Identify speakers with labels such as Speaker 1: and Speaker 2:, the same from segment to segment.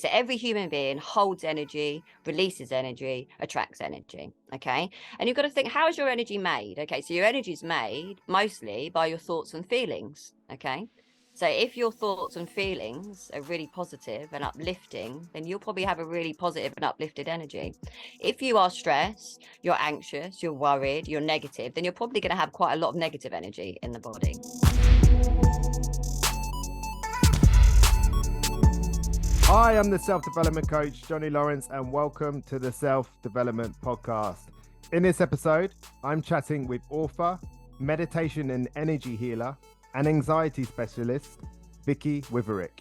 Speaker 1: So every human being holds energy, releases energy, attracts energy. Okay. And you've got to think, how is your energy made? Okay. So your energy is made mostly by your thoughts and feelings. Okay. So if your thoughts and feelings are really positive and uplifting, then you'll probably have a really positive and uplifted energy. If you are stressed, you're anxious, you're worried, you're negative, then you're probably going to have quite a lot of negative energy in the body.
Speaker 2: Hi, I'm the self-development coach, Johnny Lawrence, and welcome to the Self-Development Podcast. In this episode, I'm chatting with author, meditation and energy healer, and anxiety specialist, Vicki Witherick.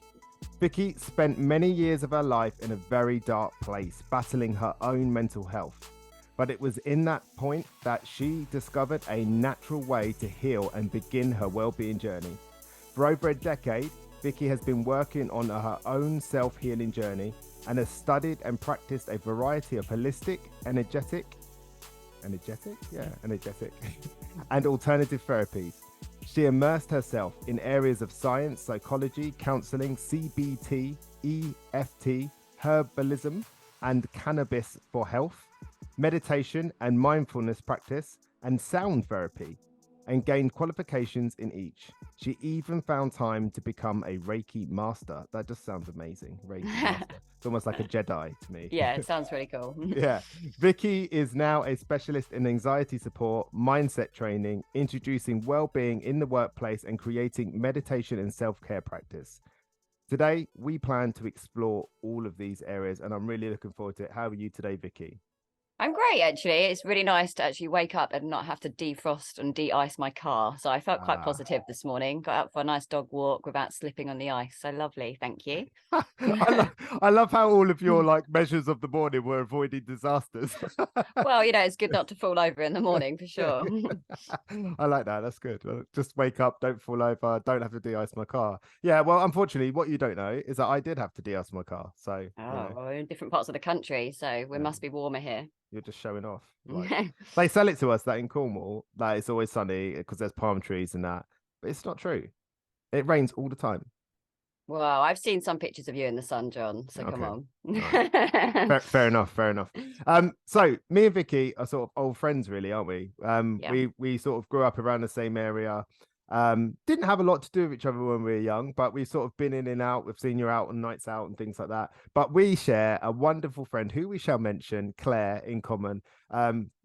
Speaker 2: Vicki spent many years of her life in a very dark place, battling her own mental health. But it was in that point that she discovered a natural way to heal and begin her well-being journey. For over a decade, Vicki has been working on her own self-healing journey and has studied and practiced a variety of holistic, energetic, and alternative therapies. She immersed herself in areas of science, psychology, counselling, CBT, EFT, herbalism, and cannabis for health, meditation and mindfulness practice, and sound therapy, and gained qualifications in each. She even found time to become a Reiki master. That just sounds amazing. Reiki master. It's almost like a Jedi to me.
Speaker 1: Yeah, it sounds really cool.
Speaker 2: Yeah. Vicki is now a specialist in anxiety support, mindset training, introducing well-being in the workplace, and creating meditation and self-care practice. Today, we plan to explore all of these areas, and I'm really looking forward to it. How are you today, Vicki?
Speaker 1: I'm great, actually. It's really nice to actually wake up and not have to defrost and de-ice my car. So I felt quite positive this morning. Got out for a nice dog walk without slipping on the ice. So lovely. Thank you.
Speaker 2: I love how all of your measures of the morning were avoiding disasters.
Speaker 1: Well, it's good not to fall over in the morning for sure.
Speaker 2: I like that. That's good. Just wake up, don't fall over, don't have to de-ice my car. Yeah, well, unfortunately, what you don't know is that I did have to de-ice my car. So
Speaker 1: well, we're in different parts of the country, so we must be warmer here.
Speaker 2: You're just showing off. They sell it to us that in Cornwall, that it's always sunny because there's palm trees and that. But it's not true. It rains all the time.
Speaker 1: Well, I've seen some pictures of you in the sun, John. So come on.
Speaker 2: Right. Fair enough. So me and Vicki are sort of old friends, really, aren't we?
Speaker 1: Yeah.
Speaker 2: We sort of grew up around the same area. Didn't have a lot to do with each other when we were young, but we've sort of been in and out. We've seen you out on nights out and things like that. But we share a wonderful friend who we shall mention, Claire, in common.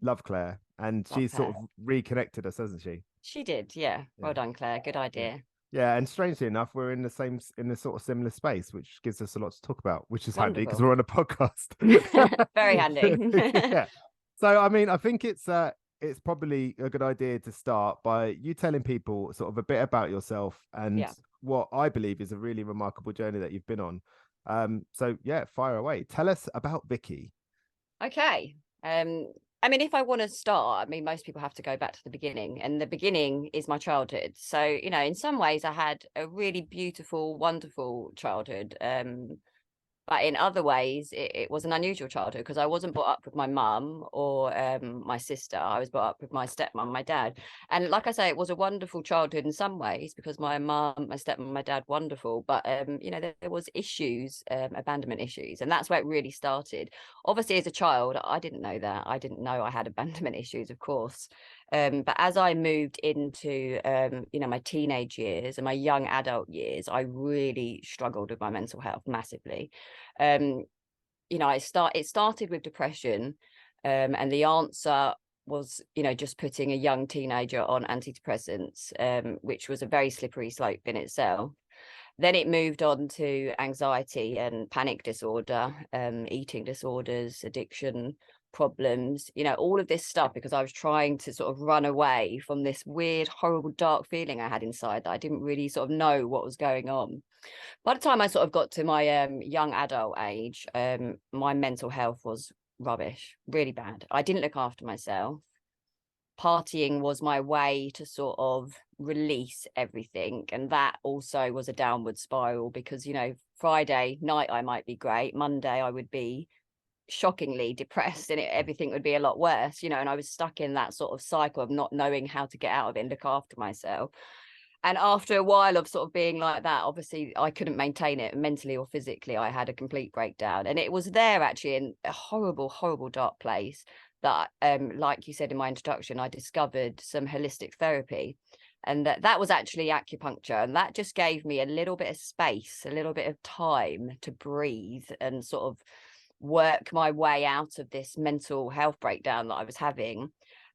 Speaker 2: Love Claire, and she's sort of reconnected us, hasn't she?
Speaker 1: She did, yeah. Well done, Claire. Good idea.
Speaker 2: Yeah, and strangely enough, we're in the sort of similar space, which gives us a lot to talk about, which is handy because we're on a podcast.
Speaker 1: Very handy.
Speaker 2: Yeah. So, I mean, I think it's probably a good idea to start by you telling people sort of a bit about yourself and what I believe is a really remarkable journey that you've been on. So yeah, fire away. Tell us about Vicki.
Speaker 1: Okay. I mean, if I want to start, most people have to go back to the beginning, and the beginning is my childhood. So, in some ways I had a really beautiful, wonderful childhood. But in other ways, it was an unusual childhood because I wasn't brought up with my mum or my sister. I was brought up with my stepmom, my dad. And like I say, it was a wonderful childhood in some ways because my mum, my stepmom, my dad, wonderful. But, there was issues, abandonment issues. And that's where it really started. Obviously, as a child, I didn't know that. I didn't know I had abandonment issues, of course. But as I moved into, my teenage years and my young adult years, I really struggled with my mental health massively. It started with depression, and the answer was, just putting a young teenager on antidepressants, which was a very slippery slope in itself. Then it moved on to anxiety and panic disorder, eating disorders, addiction problems, all of this stuff, because I was trying to sort of run away from this weird, horrible, dark feeling I had inside that I didn't really sort of know what was going on. By the time I sort of got to my young adult age, my mental health was rubbish, really bad. I didn't look after myself. Partying was my way to sort of release everything, and that also was a downward spiral because Friday night I might be great, Monday I would be shockingly depressed, and everything would be a lot worse, and I was stuck in that sort of cycle of not knowing how to get out of it and look after myself. And after a while of sort of being like that, obviously I couldn't maintain it mentally or physically. I had a complete breakdown. And it was there actually in a horrible, horrible dark place that, like you said in my introduction, I discovered some holistic therapy. And that was actually acupuncture. And that just gave me a little bit of space, a little bit of time to breathe and sort of work my way out of this mental health breakdown that I was having.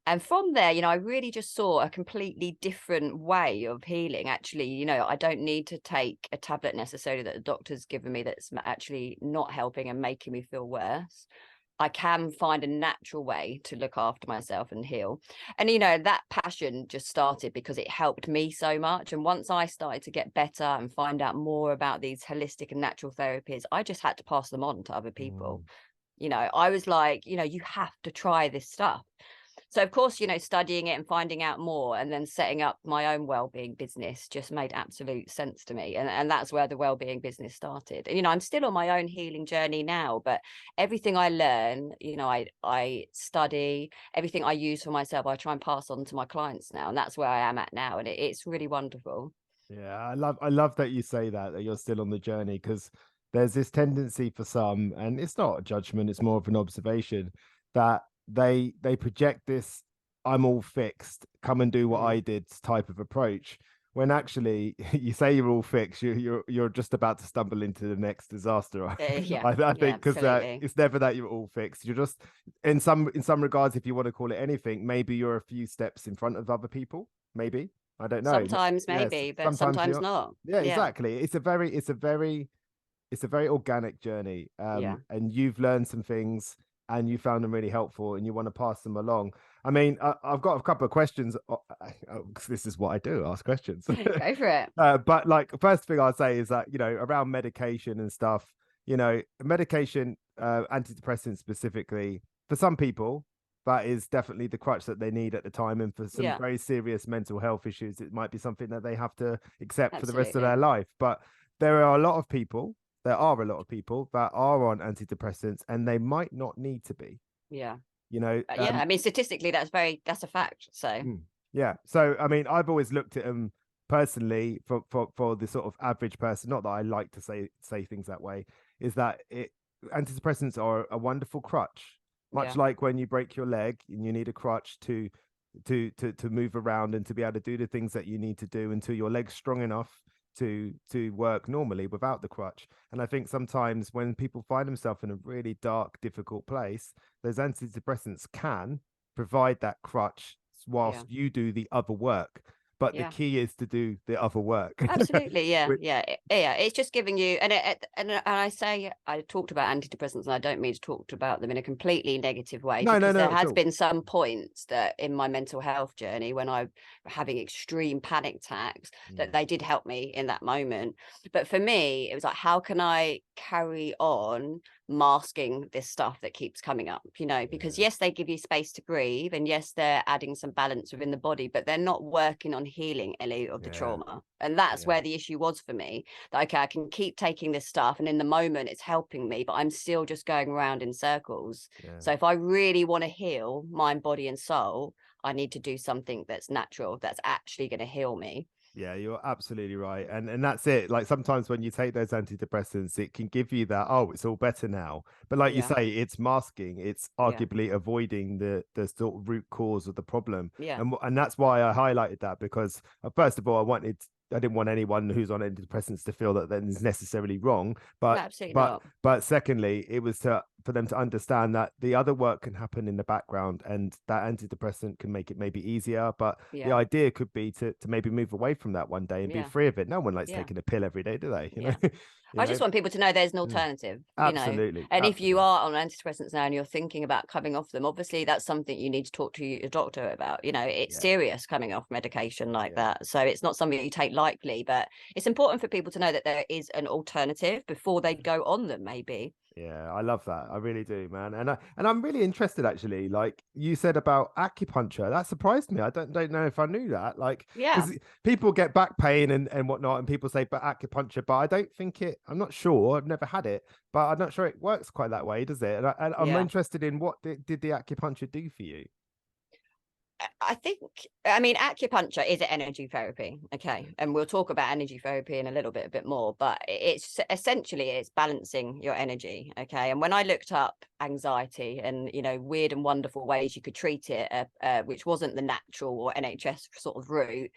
Speaker 1: And from there, I really just saw a completely different way of healing. Actually, I don't need to take a tablet necessarily that the doctor's given me that's actually not helping and making me feel worse. I can find a natural way to look after myself and heal. And, that passion just started because it helped me so much. And once I started to get better and find out more about these holistic and natural therapies, I just had to pass them on to other people. I was like, you have to try this stuff. So, of course, studying it and finding out more and then setting up my own wellbeing business just made absolute sense to me. And that's where the wellbeing business started. And, I'm still on my own healing journey now, but everything I learn, I study, everything I use for myself, I try and pass on to my clients now. And that's where I am at now. And it's really wonderful.
Speaker 2: Yeah, I love that you say that you're still on the journey, because there's this tendency for some, and it's not a judgment, it's more of an observation, that they project this "I'm all fixed, come and do what I did" type of approach, when actually you say you're all fixed, you're just about to stumble into the next disaster. I think, because it's never that you're all fixed. You're just, in some regards, if you want to call it anything, maybe you're a few steps in front of other people, maybe. I don't know.
Speaker 1: Sometimes maybe, yes, but sometimes not.
Speaker 2: Yeah, exactly. It's a very organic journey. And you've learned some things and you found them really helpful and you want to pass them along. I mean, I've got a couple of questions. This is what I do, ask questions.
Speaker 1: Go for it.
Speaker 2: But like, first thing I'll say is that, around medication and stuff, medication, antidepressants specifically, for some people, that is definitely the crutch that they need at the time. And for some very serious mental health issues, it might be something that they have to accept for the rest of their life. But there are a lot of people that are on antidepressants and they might not need to be.
Speaker 1: I mean, statistically, that's a fact. So
Speaker 2: so I mean, I've always looked at them personally for the sort of average person, not that I like to say things that way, is that antidepressants are a wonderful crutch, much like when you break your leg and you need a crutch to move around and to be able to do the things that you need to do until your leg's strong enough to work normally without the crutch. And I think sometimes when people find themselves in a really dark, difficult place, those antidepressants can provide that crutch whilst you do the other work. But the key is to do the other work.
Speaker 1: Absolutely. It's just giving you, and I say, I talked about antidepressants and I don't mean to talk about them in a completely negative way.
Speaker 2: No,
Speaker 1: there has been some points that in my mental health journey when I'm having extreme panic attacks that they did help me in that moment. But for me, it was like, how can I carry on masking this stuff that keeps coming up, because yes, they give you space to breathe, and yes, they're adding some balance within the body, but they're not working on healing any of the trauma. And that's where the issue was for me, that okay, I can keep taking this stuff and in the moment it's helping me, but I'm still just going around in circles. So if I really want to heal mind, body and soul, I need to do something that's natural, that's actually going to heal me.
Speaker 2: Yeah, you're absolutely right. And that's it. Like, sometimes when you take those antidepressants, it can give you that, oh, it's all better now. But like you say, it's masking, it's arguably avoiding the sort of root cause of the problem. And that's why I highlighted that, because first of all, I didn't want anyone who's on antidepressants to feel that then is necessarily wrong. But secondly, it was for them to understand that the other work can happen in the background, and that antidepressant can make it maybe easier. But the idea could be to maybe move away from that one day and be free of it. No one likes taking a pill every day, do they? You know?
Speaker 1: I just want people to know there's an alternative.
Speaker 2: Absolutely.
Speaker 1: And if you are on antidepressants now and you're thinking about coming off them, obviously that's something you need to talk to your doctor about. It's serious coming off medication like that. So it's not something you take lightly, but it's important for people to know that there is an alternative before they go on them, maybe.
Speaker 2: Yeah, I love that. I really do, man. And I'm really interested, actually. Like you said about acupuncture, that surprised me. I don't know if I knew that. Like, because people get back pain and whatnot, and people say, but acupuncture, but I don't think I'm not sure. I've never had it, but I'm not sure it works quite that way, does it? And I'm interested in what did the acupuncture do for you?
Speaker 1: I think, I mean, acupuncture is an energy therapy. Okay. And we'll talk about energy therapy in a bit more, but it's essentially, it's balancing your energy. Okay. And when I looked up anxiety and, weird and wonderful ways you could treat it, which wasn't the natural or NHS sort of route,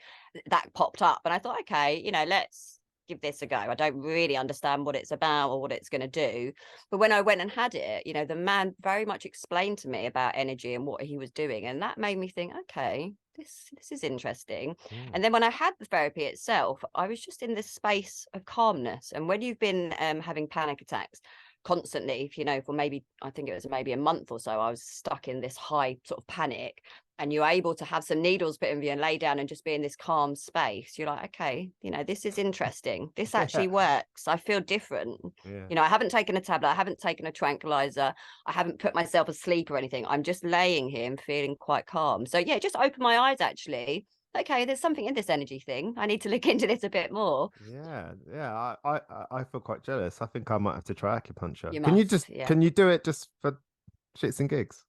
Speaker 1: that popped up. And I thought, okay, let's give this a go. I don't really understand what it's about or what it's going to do. But when I went and had it, the man very much explained to me about energy and what he was doing. And that made me think, okay, this is interesting. And then when I had the therapy itself, I was just in this space of calmness. And when you've been having panic attacks constantly, for maybe, I think it was maybe a month or so, I was stuck in this high sort of panic, and you're able to have some needles put in you and lay down and just be in this calm space. You're like, okay, this is interesting. This actually works. I feel different. I haven't taken a tablet. I haven't taken a tranquilizer. I haven't put myself asleep or anything. I'm just laying here and feeling quite calm. So yeah, just open my eyes actually. Okay, there's something in this energy thing. I need to look into this a bit more.
Speaker 2: Yeah. I feel quite jealous. I think I might have to try acupuncture.
Speaker 1: You
Speaker 2: Can you
Speaker 1: must,
Speaker 2: just
Speaker 1: yeah.
Speaker 2: Can you do it just for shits and gigs?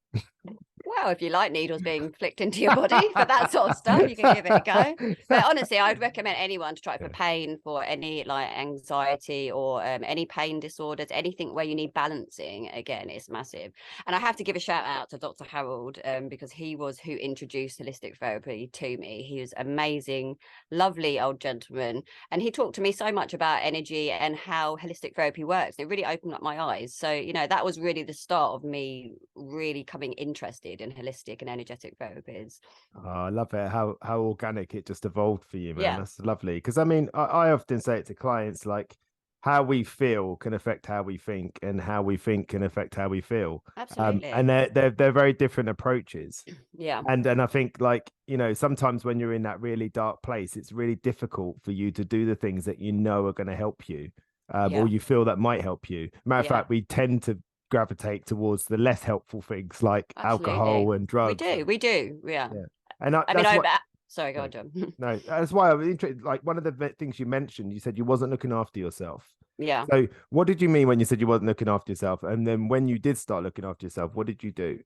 Speaker 1: Well, if you like needles being flicked into your body for that sort of stuff, you can give it a go. But honestly, I would recommend anyone to try it for pain, for any like anxiety or any pain disorders, anything where you need balancing. Again, it's massive. And I have to give a shout out to Dr. Harold because he was who introduced holistic therapy to me. He was amazing, lovely old gentleman. And he talked to me so much about energy and how holistic therapy works. It really opened up my eyes. So, that was really the start of me really coming interested in holistic and energetic therapies.
Speaker 2: Oh, I love it how organic it just evolved for you, man.
Speaker 1: Yeah.
Speaker 2: That's lovely. Because I mean, I often say it to clients, like how we feel can affect how we think, and how we think can affect how we feel.
Speaker 1: Absolutely.
Speaker 2: And they're very different approaches.
Speaker 1: Yeah.
Speaker 2: And I think, like, sometimes when you're in that really dark place, it's really difficult for you to do the things that are going to help you, or you feel that might help you. Matter of fact, we tend to gravitate towards the less helpful things like alcohol and drugs.
Speaker 1: We do. Yeah.
Speaker 2: And
Speaker 1: sorry, go on, John.
Speaker 2: No, that's why I was interested. Like, one of the things you mentioned, you said you wasn't looking after yourself.
Speaker 1: Yeah.
Speaker 2: So what did you mean when you said you wasn't looking after yourself? And then when you did start looking after yourself, what did you do?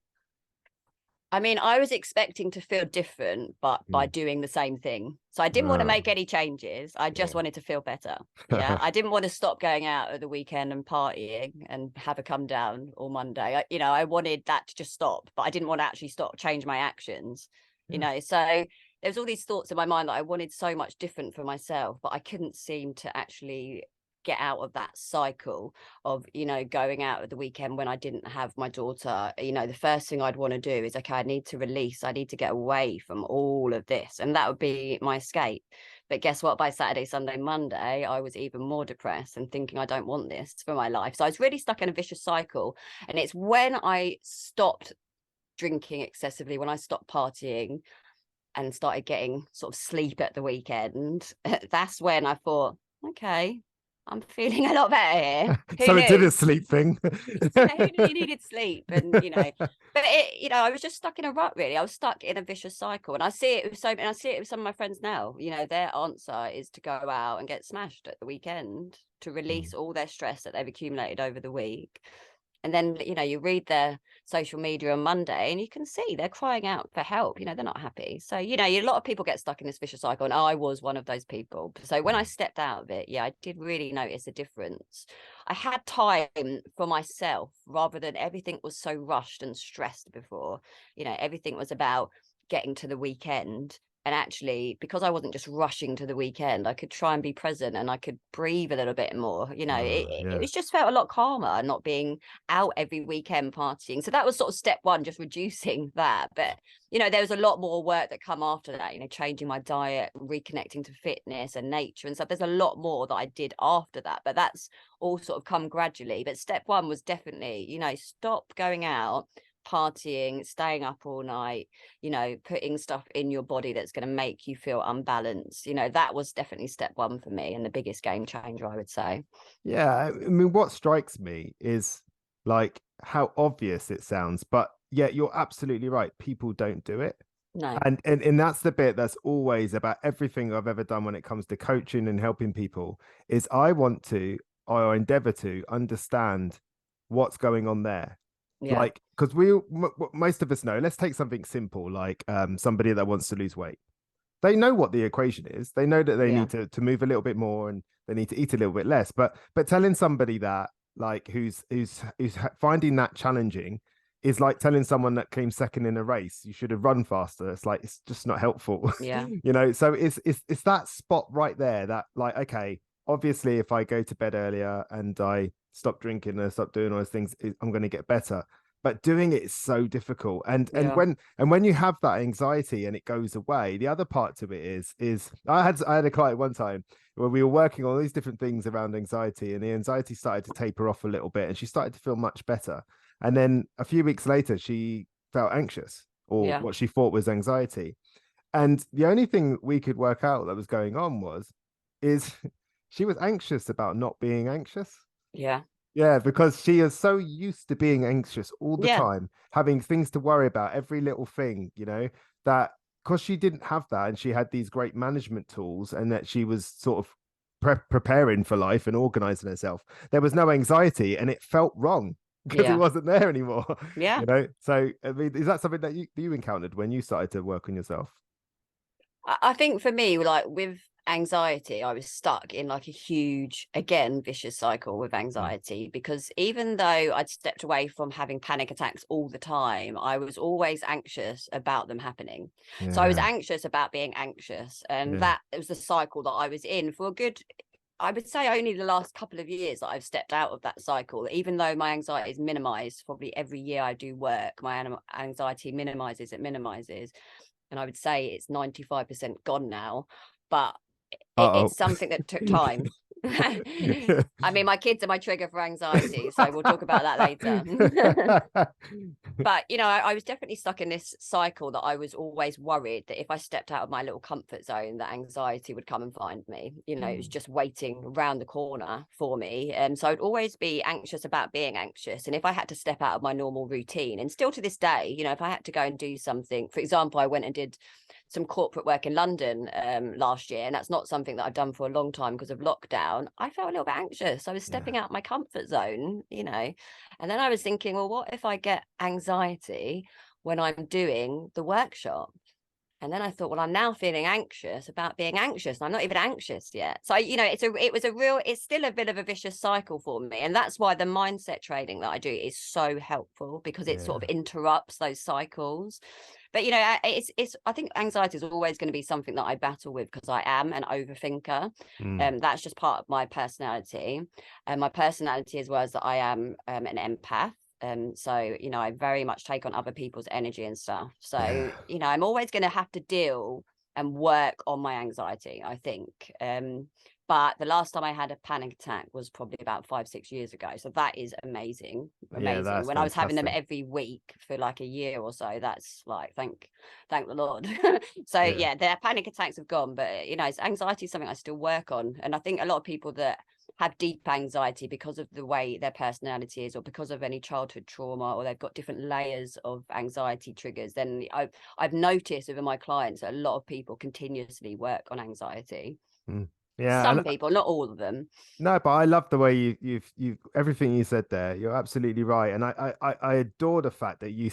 Speaker 1: I mean, I was expecting to feel different, but by doing the same thing. So I didn't want to make any changes. I just wanted to feel better. Yeah. I didn't want to stop going out at the weekend and partying and have a come down all Monday. I wanted that to just stop, but I didn't want to actually change my actions, so there was all these thoughts in my mind that I wanted so much different for myself, but I couldn't seem to actually get out of that cycle of going out at the weekend when I didn't have my daughter. The first thing I'd want to do is, okay, I need to release, I need to get away from all of this, and that would be my escape. But guess what, by Saturday, Sunday, Monday, I was even more depressed and thinking I don't want this for my life. So I was really stuck in a vicious cycle. And it's when I stopped drinking excessively, when I stopped partying and started getting sort of sleep at the weekend, that's when I thought, okay, I'm feeling a lot better here.
Speaker 2: So it did a sleep thing.
Speaker 1: Who needed sleep? And but I was just stuck in a rut, really. I was stuck in a vicious cycle, and I see it with some of my friends now. Their answer is to go out and get smashed at the weekend to release all their stress that they've accumulated over the week. And then, you read their social media on Monday and you can see they're crying out for help. They're not happy. So, a lot of people get stuck in this vicious cycle, and I was one of those people. So when I stepped out of it, I did really notice a difference. I had time for myself rather than everything was so rushed and stressed before. Everything was about getting to the weekend. And actually, because I wasn't just rushing to the weekend, I could try and be present and I could breathe a little bit more. It was just felt a lot calmer, not being out every weekend partying. So that was sort of step one, just reducing that. But, there was a lot more work that come after that, changing my diet, reconnecting to fitness and nature and stuff. There's a lot more that I did after that, but that's all sort of come gradually. But step one was definitely, stop going out, partying, staying up all night, putting stuff in your body that's going to make you feel unbalanced. That was definitely step one for me, and the biggest game changer, I would say.
Speaker 2: Yeah, I mean, what strikes me is like how obvious it sounds, but yeah, you're absolutely right. People don't do it.
Speaker 1: No.
Speaker 2: And that's the bit that's always about everything I've ever done when it comes to coaching and helping people is I want to, or endeavor to understand what's going on there.
Speaker 1: Yeah.
Speaker 2: Like, because most of us know, let's take something simple, like somebody that wants to lose weight. They know what the equation is. They know that they
Speaker 1: Yeah.
Speaker 2: need to move a little bit more and they need to eat a little bit less. But telling somebody that, like, who's finding that challenging, is like telling someone that came second in a race you should have run faster. It's like, it's just not helpful.
Speaker 1: Yeah.
Speaker 2: You know, so it's that spot right there that, like, okay, obviously if I go to bed earlier and I stop drinking and stop doing all those things, I'm going to get better. But doing it is so difficult. And
Speaker 1: Yeah.
Speaker 2: when you have that anxiety and it goes away, the other part to it is I had a client one time where we were working on these different things around anxiety, and the anxiety started to taper off a little bit and she started to feel much better. And then a few weeks later, she felt anxious, or
Speaker 1: Yeah.
Speaker 2: what she thought was anxiety. And the only thing we could work out that was going on is she was anxious about not being anxious.
Speaker 1: Yeah.
Speaker 2: Yeah, because she is so used to being anxious all the
Speaker 1: Yeah.
Speaker 2: time, having things to worry about, every little thing, that because she didn't have that and she had these great management tools and that she was sort of preparing for life and organizing herself, there was no anxiety and it felt wrong because it
Speaker 1: Yeah.
Speaker 2: wasn't there anymore.
Speaker 1: Yeah.
Speaker 2: So I mean, is that something that you encountered when you started to work on yourself?
Speaker 1: I think for me, like with anxiety, I was stuck in like a huge, again, vicious cycle with
Speaker 2: Mm.
Speaker 1: anxiety, because even though I'd stepped away from having panic attacks all the time, I was always anxious about them happening. So I was
Speaker 2: Yeah,
Speaker 1: anxious about being anxious. And
Speaker 2: yeah.
Speaker 1: that was the cycle that I was in for a good, I would say only the last couple of years that I've stepped out of that cycle. Even though my anxiety is minimized, probably every year I do work, my anxiety minimizes, it minimizes. And I would say it's 95% gone now, but
Speaker 2: Uh-oh.
Speaker 1: it's something that took time. I mean, my kids are my trigger for anxiety, so we'll talk about that later. But I was definitely stuck in this cycle that I was always worried that if I stepped out of my little comfort zone, that anxiety would come and find me. It was just waiting around the corner for me. So I'd always be anxious about being anxious. And if I had to step out of my normal routine, and still to this day, if I had to go and do something, for example, I went and did some corporate work in London last year, and that's not something that I've done for a long time because of lockdown. I felt a little bit anxious. I was
Speaker 2: Yeah.
Speaker 1: stepping out my comfort zone, and then I was thinking, well, what if I get anxiety when I'm doing the workshop? And then I thought, well, I'm now feeling anxious about being anxious, and I'm not even anxious yet. So, it's still a bit of a vicious cycle for me. And that's why the mindset training that I do is so helpful, because it sort
Speaker 2: Yeah.
Speaker 1: of interrupts those cycles. But, I think anxiety is always going to be something that I battle with because I am an overthinker.
Speaker 2: Mm.
Speaker 1: That's just part of my personality. And my personality as well is that I am an empath. So I very much take on other people's energy and stuff. So
Speaker 2: Yeah.
Speaker 1: I'm always going to have to deal and work on my anxiety, I think. But the last time I had a panic attack was probably about 5-6 years ago. So that is amazing.
Speaker 2: Yeah, that's
Speaker 1: When I was having them
Speaker 2: fantastic.
Speaker 1: every week for like a year or so, that's like thank the Lord. So
Speaker 2: Yeah.
Speaker 1: yeah, their panic attacks have gone, but anxiety is something I still work on. And I think a lot of people that have deep anxiety because of the way their personality is, or because of any childhood trauma, or they've got different layers of anxiety triggers, then I've noticed with my clients that a lot of people continuously work on anxiety.
Speaker 2: Mm. Yeah,
Speaker 1: Some
Speaker 2: and
Speaker 1: people, not all of them.
Speaker 2: no, but I love the way you've everything you said there. You're absolutely right, and I adore the fact that you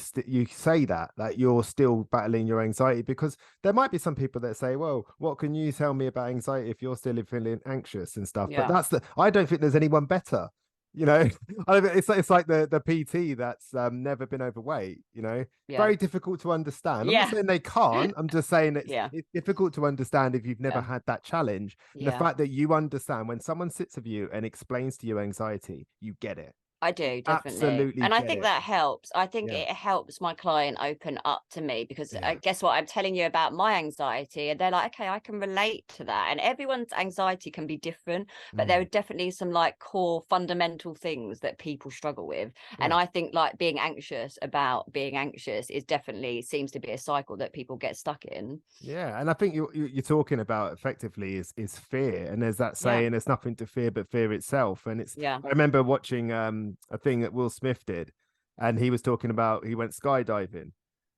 Speaker 2: say that you're still battling your anxiety, because there might be some people that say, "Well, what can you tell me about anxiety if you're still feeling anxious and stuff?" But
Speaker 1: Yeah.
Speaker 2: I don't think there's anyone better. It's like the PT that's never been overweight.
Speaker 1: Yeah.
Speaker 2: Very difficult to understand. I'm not
Speaker 1: Yeah.
Speaker 2: saying they can't. I'm just saying
Speaker 1: Yeah.
Speaker 2: it's difficult to understand if you've never
Speaker 1: Yeah.
Speaker 2: had that challenge. And the
Speaker 1: Yeah.
Speaker 2: fact that you understand when someone sits with you and explains to you anxiety, you get it.
Speaker 1: I do, definitely.
Speaker 2: Absolutely
Speaker 1: And I
Speaker 2: get
Speaker 1: think
Speaker 2: it.
Speaker 1: that helps. I think
Speaker 2: Yeah.
Speaker 1: it helps my client open up to me, because
Speaker 2: Yeah.
Speaker 1: guess what? I'm telling you about my anxiety, and they're like, okay, I can relate to that. And everyone's anxiety can be different, but there are
Speaker 2: Mm.
Speaker 1: definitely some like core fundamental things that people struggle with. And
Speaker 2: Yeah.
Speaker 1: I think like being anxious about being anxious is definitely seems to be a cycle that people get stuck in.
Speaker 2: Yeah, and I think you're talking about effectively is fear, and there's that
Speaker 1: Yeah.
Speaker 2: saying, "There's nothing to fear but fear itself." And it's
Speaker 1: Yeah.
Speaker 2: I remember watching a thing that Will Smith did, and he was talking about he went skydiving.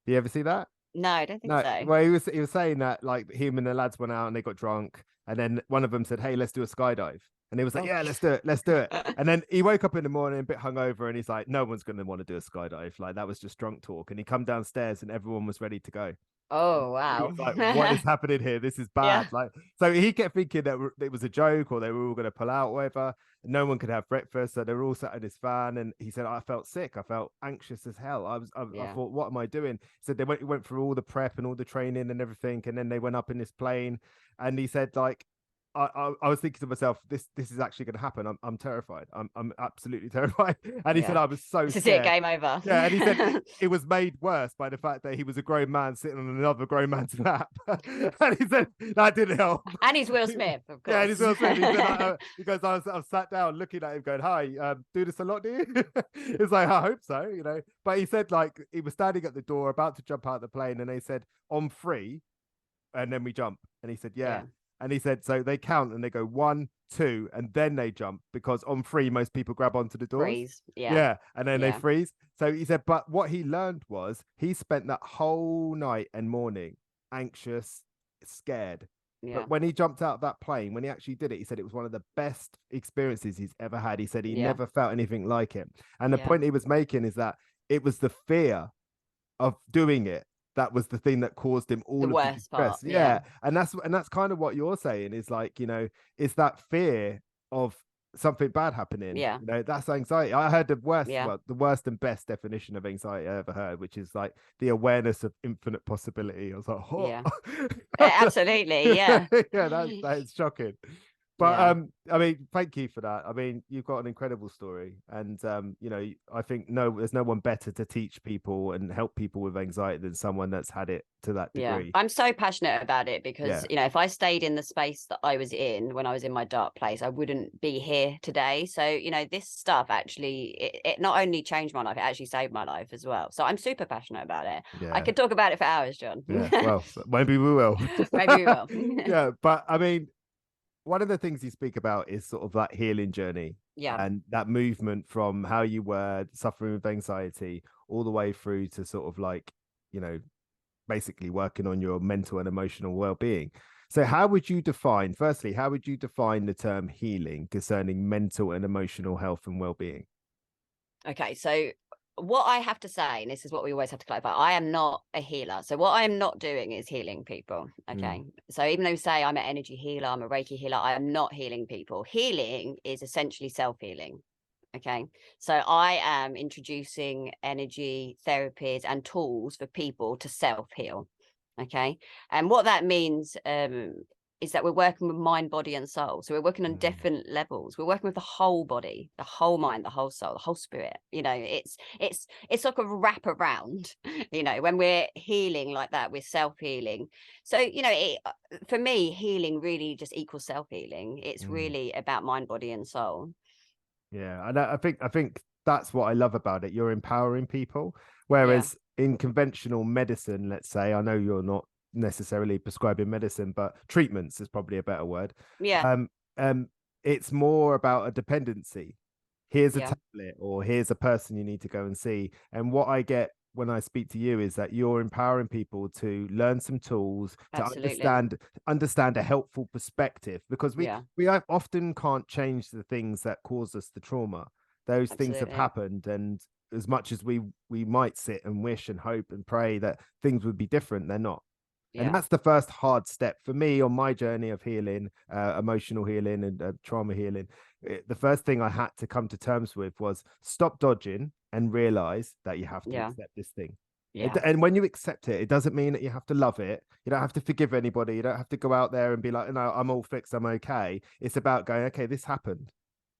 Speaker 2: Do you ever see that?
Speaker 1: No, I don't think
Speaker 2: No,
Speaker 1: so.
Speaker 2: well, he was saying that like him and the lads went out and they got drunk, and then one of them said, "Hey, let's do a skydive." And he was like,
Speaker 1: Oh.
Speaker 2: yeah, let's do it. And then he woke up in the morning a bit hungover and he's like, no one's going to want to do a skydive. Like, that was just drunk talk. And he come downstairs and everyone was ready to go.
Speaker 1: Oh,
Speaker 2: He
Speaker 1: wow.
Speaker 2: was like, what is happening here? This is
Speaker 1: Yeah.
Speaker 2: bad. Like, so he kept thinking that it was a joke or they were all going to pull out or whatever. No one could have breakfast. So they were all sat in his van. And he said, I felt sick. I felt anxious as hell. I
Speaker 1: Yeah.
Speaker 2: thought, what am I doing? He said they went through all the prep and all the training and everything. And then they went up in this plane. And he said, like, I was thinking to myself, this is actually going to happen. I'm terrified. I'm absolutely terrified. And he said, I was so
Speaker 1: This is
Speaker 2: scared.
Speaker 1: it, game over.
Speaker 2: Yeah, and he said it was made worse by the fact that he was a grown man sitting on another grown man's lap. And he said that didn't help.
Speaker 1: And he's Will Smith, of course.
Speaker 2: Yeah, and he's Will Smith. He said, he goes, I was sat down looking at him, going, "Hi, do this a lot, do you?" It's like, I hope so, you know. But he said, like, he was standing at the door, about to jump out of the plane, and they said, "On three," and then we jump. And he said, "Yeah." And he said, so they count and they go 1, 2, and then they jump, because on 3, most people grab onto the doors.
Speaker 1: Freeze.
Speaker 2: Yeah. And then they freeze. So he said, but what he learned was he spent that whole night and morning anxious, scared.
Speaker 1: Yeah.
Speaker 2: But when he jumped out of that plane, when he actually did it, he said it was one of the best experiences he's ever had. He said he never felt anything like it. And the point he was making is that it was the fear of doing it that was the thing that caused him all the worst part. Yeah. And that's kind of what you're saying is, like, you know, it's that fear of something bad happening.
Speaker 1: Yeah.
Speaker 2: You know, that's anxiety. I heard the worst, well, the worst and best definition of anxiety I ever heard, which is like the awareness of infinite possibility. I was like, oh.
Speaker 1: Yeah. Absolutely. Yeah.
Speaker 2: Yeah, that is shocking. But I mean, thank you for that. I mean, you've got an incredible story, and you know, I think there's no one better to teach people and help people with anxiety than someone that's had it to that degree.
Speaker 1: I'm so passionate about it because you know, if I stayed in the space that I was in when I was in my dark place, I wouldn't be here today. So, you know, this stuff actually, it not only changed my life, it actually saved my life as well. So I'm super passionate about it. I could talk about it for hours, John.
Speaker 2: Well, maybe we will.
Speaker 1: Maybe we will.
Speaker 2: Yeah, but I mean, one of the things you speak about is sort of that healing journey, and that movement from how you were suffering with anxiety all the way through to sort of, like, you know, basically working on your mental and emotional well-being. So how would you define the term healing concerning mental and emotional health and well-being? Okay,
Speaker 1: so what I have to say, and this is what we always have to clarify, I am not a healer. So what I am not doing is healing people. Okay. So even though we say I'm an energy healer, I'm a Reiki healer, I am not healing people. Healing is essentially self-healing. Okay. So I am introducing energy therapies and tools for people to self-heal. Okay. And what that means is that we're working with mind, body, and soul. So we're working on different levels. We're working with the whole body, the whole mind, the whole soul, the whole spirit. You know, it's like a wrap around, you know, when we're healing like that, we're self-healing. So, you know, for me, healing really just equals self-healing. It's really about mind, body, and soul.
Speaker 2: Yeah. And I think that's what I love about it. You're empowering people. Whereas in conventional medicine, let's say, I know you're not necessarily prescribing medicine, but treatments is probably a better word. It's more about a dependency. Here's a tablet, or here's a person you need to go and see. And what I get when I speak to you is that you're empowering people to learn some tools, to understand a helpful perspective, because we often can't change the things that cause us the trauma. Those things have happened, and as much as we might sit and wish and hope and pray that things would be different, they're not. And that's the first hard step for me on my journey of healing, emotional healing and trauma healing. The first thing I had to come to terms with was stop dodging and realize that you have to accept this thing. And when you accept it, it doesn't mean that you have to love it. You don't have to forgive anybody. You don't have to go out there and be like, no, I'm all fixed, I'm okay. It's about going, okay, this happened.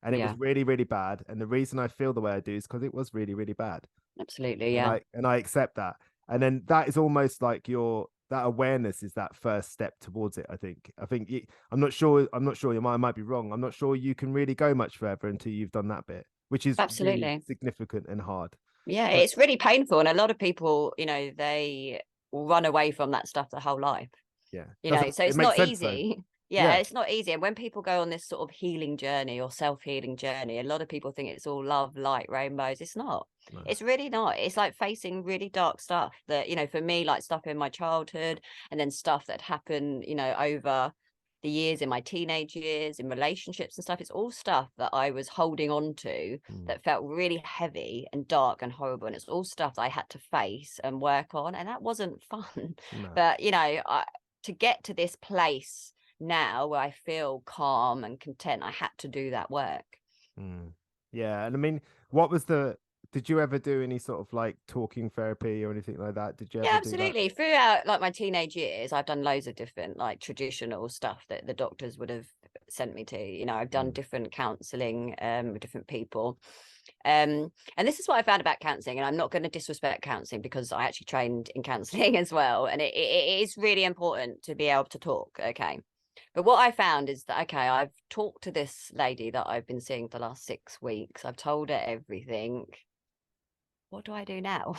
Speaker 2: And it was really, really bad. And the reason I feel the way I do is because it was really, really bad.
Speaker 1: Absolutely,
Speaker 2: And I accept that. And then that is almost like that awareness is that first step towards it. I think I'm not sure your mind might be wrong. I'm not sure you can really go much further until you've done that bit, which is absolutely really significant and hard.
Speaker 1: But it's really painful. And a lot of people, you know, they run away from that stuff their whole life. You know, so it's not easy. It's not easy. And when people go on this sort of healing journey or self-healing journey, a lot of people think it's all love, light, rainbows. It's not. No. It's really not. It's like facing really dark stuff that, you know, for me, like stuff in my childhood, and then stuff that happened, you know, over the years in my teenage years, in relationships and stuff. It's all stuff that I was holding on to that felt really heavy and dark and horrible. And it's all stuff that I had to face and work on. And that wasn't fun.
Speaker 2: No.
Speaker 1: But, to get to this place now where I feel calm and content, I had to do that work.
Speaker 2: Yeah. And I mean, did you ever do any sort of like talking therapy or anything like that? Did you ever do that?
Speaker 1: Absolutely. Throughout like my teenage years, I've done loads of different like traditional stuff that the doctors would have sent me to. I've done different counselling with different people. And this is what I found about counselling, and I'm not going to disrespect counselling because I actually trained in counselling as well. And it is really important to be able to talk. Okay. But what I found is that, okay, I've talked to this lady that I've been seeing for the last 6 weeks. I've told her everything. What do I do now?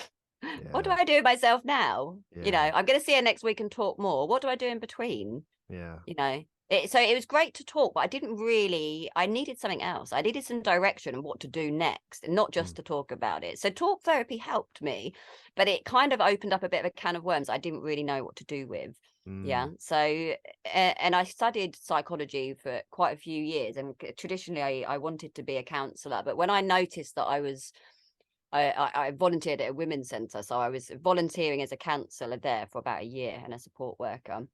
Speaker 1: What do I do with myself now? I'm going to see her next week and talk more. What do I do in between? So it was great to talk, but I needed something else. I needed some direction and what to do next, and not just to talk about it. So talk therapy helped me, but it kind of opened up a bit of a can of worms I didn't really know what to do with. So and I studied psychology for quite a few years, and traditionally I wanted to be a counsellor, but when I noticed that I volunteered at a women's centre, so I was volunteering as a counsellor there for about a year and a support worker.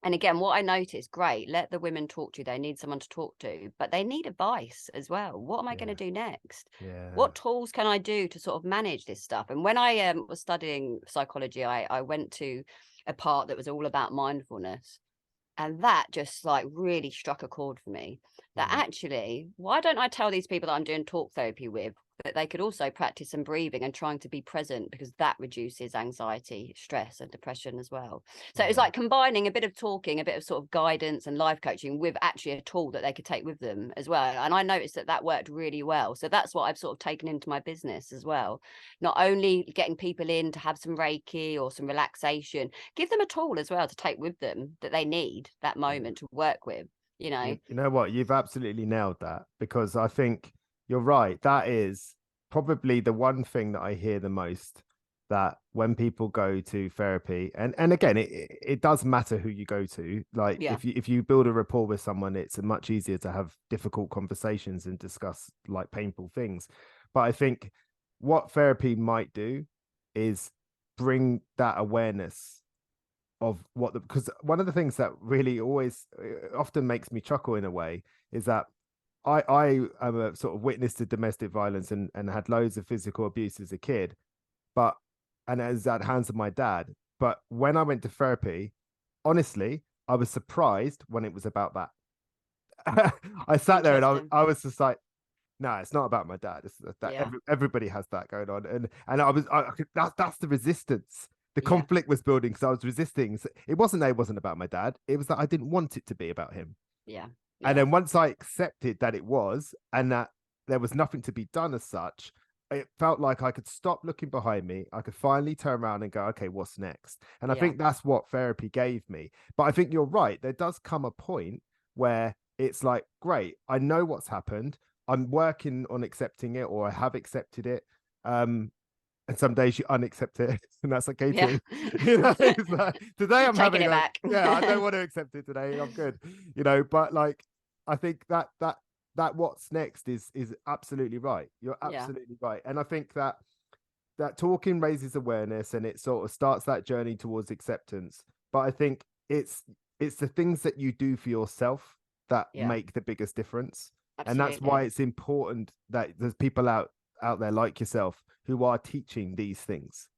Speaker 1: And again, what I noticed, great, let the women talk to you. They need someone to talk to, but they need advice as well. What am I going to do next? What tools can I do to sort of manage this stuff? And when I was studying psychology, I went to a part that was all about mindfulness. And that just like really struck a chord for me, that actually, why don't I tell these people that I'm doing talk therapy with that they could also practice some breathing and trying to be present, because that reduces anxiety, stress and depression as well. So it's like combining a bit of talking, a bit of sort of guidance and life coaching with actually a tool that they could take with them as well. And I noticed that worked really well. So that's what I've sort of taken into my business as well. Not only getting people in to have some Reiki or some relaxation, give them a tool as well to take with them that they need that moment to work with.
Speaker 2: You know what? You've absolutely nailed that, because I think you're right. That is probably the one thing that I hear the most, that when people go to therapy, and again, it does matter who you go to. Like if you build a rapport with someone, it's much easier to have difficult conversations and discuss like painful things. But I think what therapy might do is bring that awareness of because one of the things that really always often makes me chuckle in a way is that I am a sort of witness to domestic violence and had loads of physical abuse as a kid, and as at hands of my dad. But when I went to therapy, honestly, I was surprised when it was about that. I sat there and I was just like, no, it's not about my dad. It's that everybody has that going on, and that's the resistance. The conflict was building because I was resisting. So it wasn't that it wasn't about my dad. It was that I didn't want it to be about him. And then once I accepted that it was, and that there was nothing to be done as such, it felt like I could stop looking behind me. I could finally turn around and go, okay, what's next? And I think that's what therapy gave me. But I think you're right. There does come a point where it's like, great, I know what's happened. I'm working on accepting it, or I have accepted it. And some days you unaccept it, and that's okay too. It's like, today I'm having
Speaker 1: it back.
Speaker 2: I don't want to accept it today. I'm good, But like, I think that what's next is absolutely right. You're absolutely right, and I think that talking raises awareness, and it sort of starts that journey towards acceptance. But I think it's the things that you do for yourself that make the biggest difference. Absolutely. And that's why it's important that there's people out there like yourself who are teaching these things,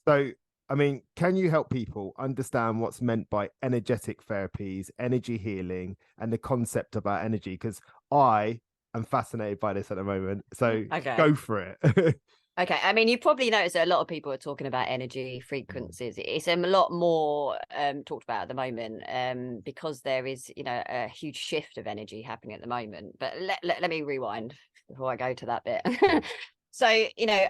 Speaker 2: So I mean, can you help people understand what's meant by energetic therapies, energy healing, and the concept about energy? Because I am fascinated by this at the moment, so go for it.
Speaker 1: Okay, I mean, you probably noticed that a lot of people are talking about energy frequencies. It's a lot more talked about at the moment, because there is, a huge shift of energy happening at the moment. But let me rewind before I go to that bit. So,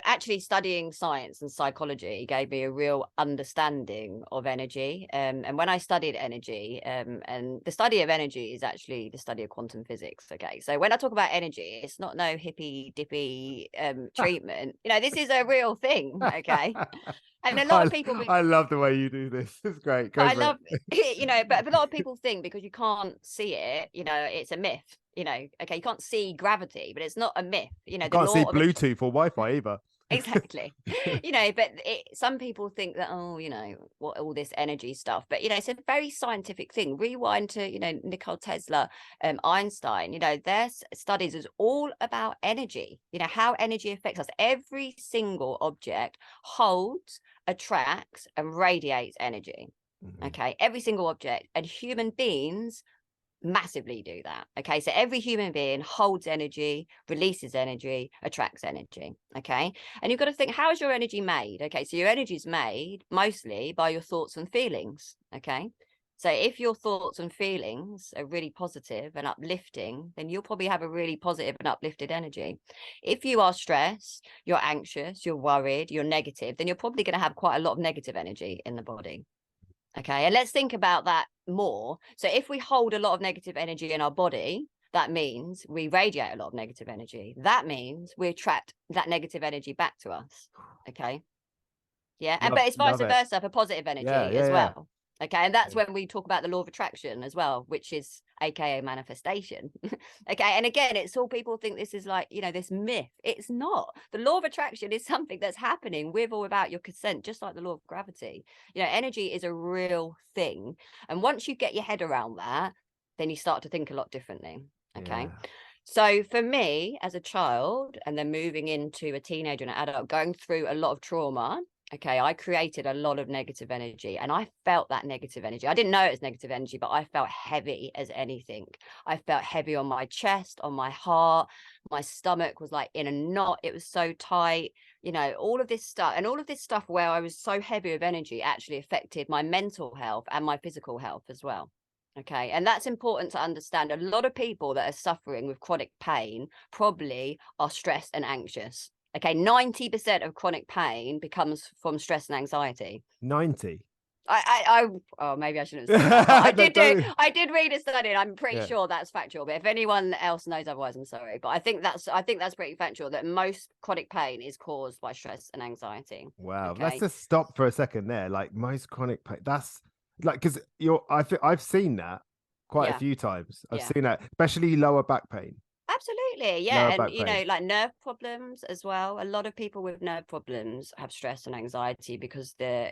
Speaker 1: actually studying science and psychology gave me a real understanding of energy. And when I studied energy, and the study of energy is actually the study of quantum physics. Okay. So when I talk about energy, it's not no hippy dippy treatment. This is a real thing. Okay. And a lot of people,
Speaker 2: I love the way you do this. It's great.
Speaker 1: I love, but a lot of people think because you can't see it, it's a myth, okay, you can't see gravity, but it's not a myth,
Speaker 2: You
Speaker 1: the
Speaker 2: can't see
Speaker 1: law of
Speaker 2: Bluetooth or Wi-Fi either.
Speaker 1: exactly. But some people think that, what all this energy stuff, but it's a very scientific thing. Rewind to Nikola Tesla, Einstein, their studies is all about energy, how energy affects us. Every single object holds, attracts, and radiates energy. Okay, every single object, and human beings massively do that. Okay, so every human being holds energy, releases energy, attracts energy. Okay, and you've got to think, how is your energy made? Okay, so your energy is made mostly by your thoughts and feelings. Okay, so if your thoughts and feelings are really positive and uplifting, then you'll probably have a really positive and uplifted energy. If you are stressed, you're anxious, you're worried, you're negative, then you're probably going to have quite a lot of negative energy in the body. Okay, and let's think about that more. So if we hold a lot of negative energy in our body, that means we radiate a lot of negative energy. That means we attract that negative energy back to us. Okay. Yeah. But it's vice versa for positive energy as well. Okay. And that's when we talk about the law of attraction as well, which is AKA manifestation. Okay. And again, it's all people think this is like, this myth. It's not. The law of attraction is something that's happening with or without your consent, just like the law of gravity. Energy is a real thing. And once you get your head around that, then you start to think a lot differently. Okay. Yeah. So for me as a child, and then moving into a teenager and an adult, going through a lot of trauma, okay, I created a lot of negative energy, and I felt that negative energy. I didn't know it was negative energy, but I felt heavy as anything. I felt heavy on my chest, on my heart. My stomach was like in a knot. It was so tight, all of this stuff. And all of this stuff where I was so heavy of energy actually affected my mental health and my physical health as well. Okay. And that's important to understand. A lot of people that are suffering with chronic pain probably are stressed and anxious. Okay, 90% of chronic pain becomes from stress and anxiety.
Speaker 2: 90.
Speaker 1: Oh, maybe I shouldn't have said that. But I did read a study, and I'm pretty sure that's factual. But if anyone else knows otherwise, I'm sorry. But I think that's pretty factual, that most chronic pain is caused by stress and anxiety.
Speaker 2: Wow.
Speaker 1: Okay?
Speaker 2: Let's just stop for a second there. Like most chronic pain, that's like, because I've seen that quite a few times. I've seen that, especially lower back pain.
Speaker 1: Absolutely, yeah. And like nerve problems as well. A lot of people with nerve problems have stress and anxiety because the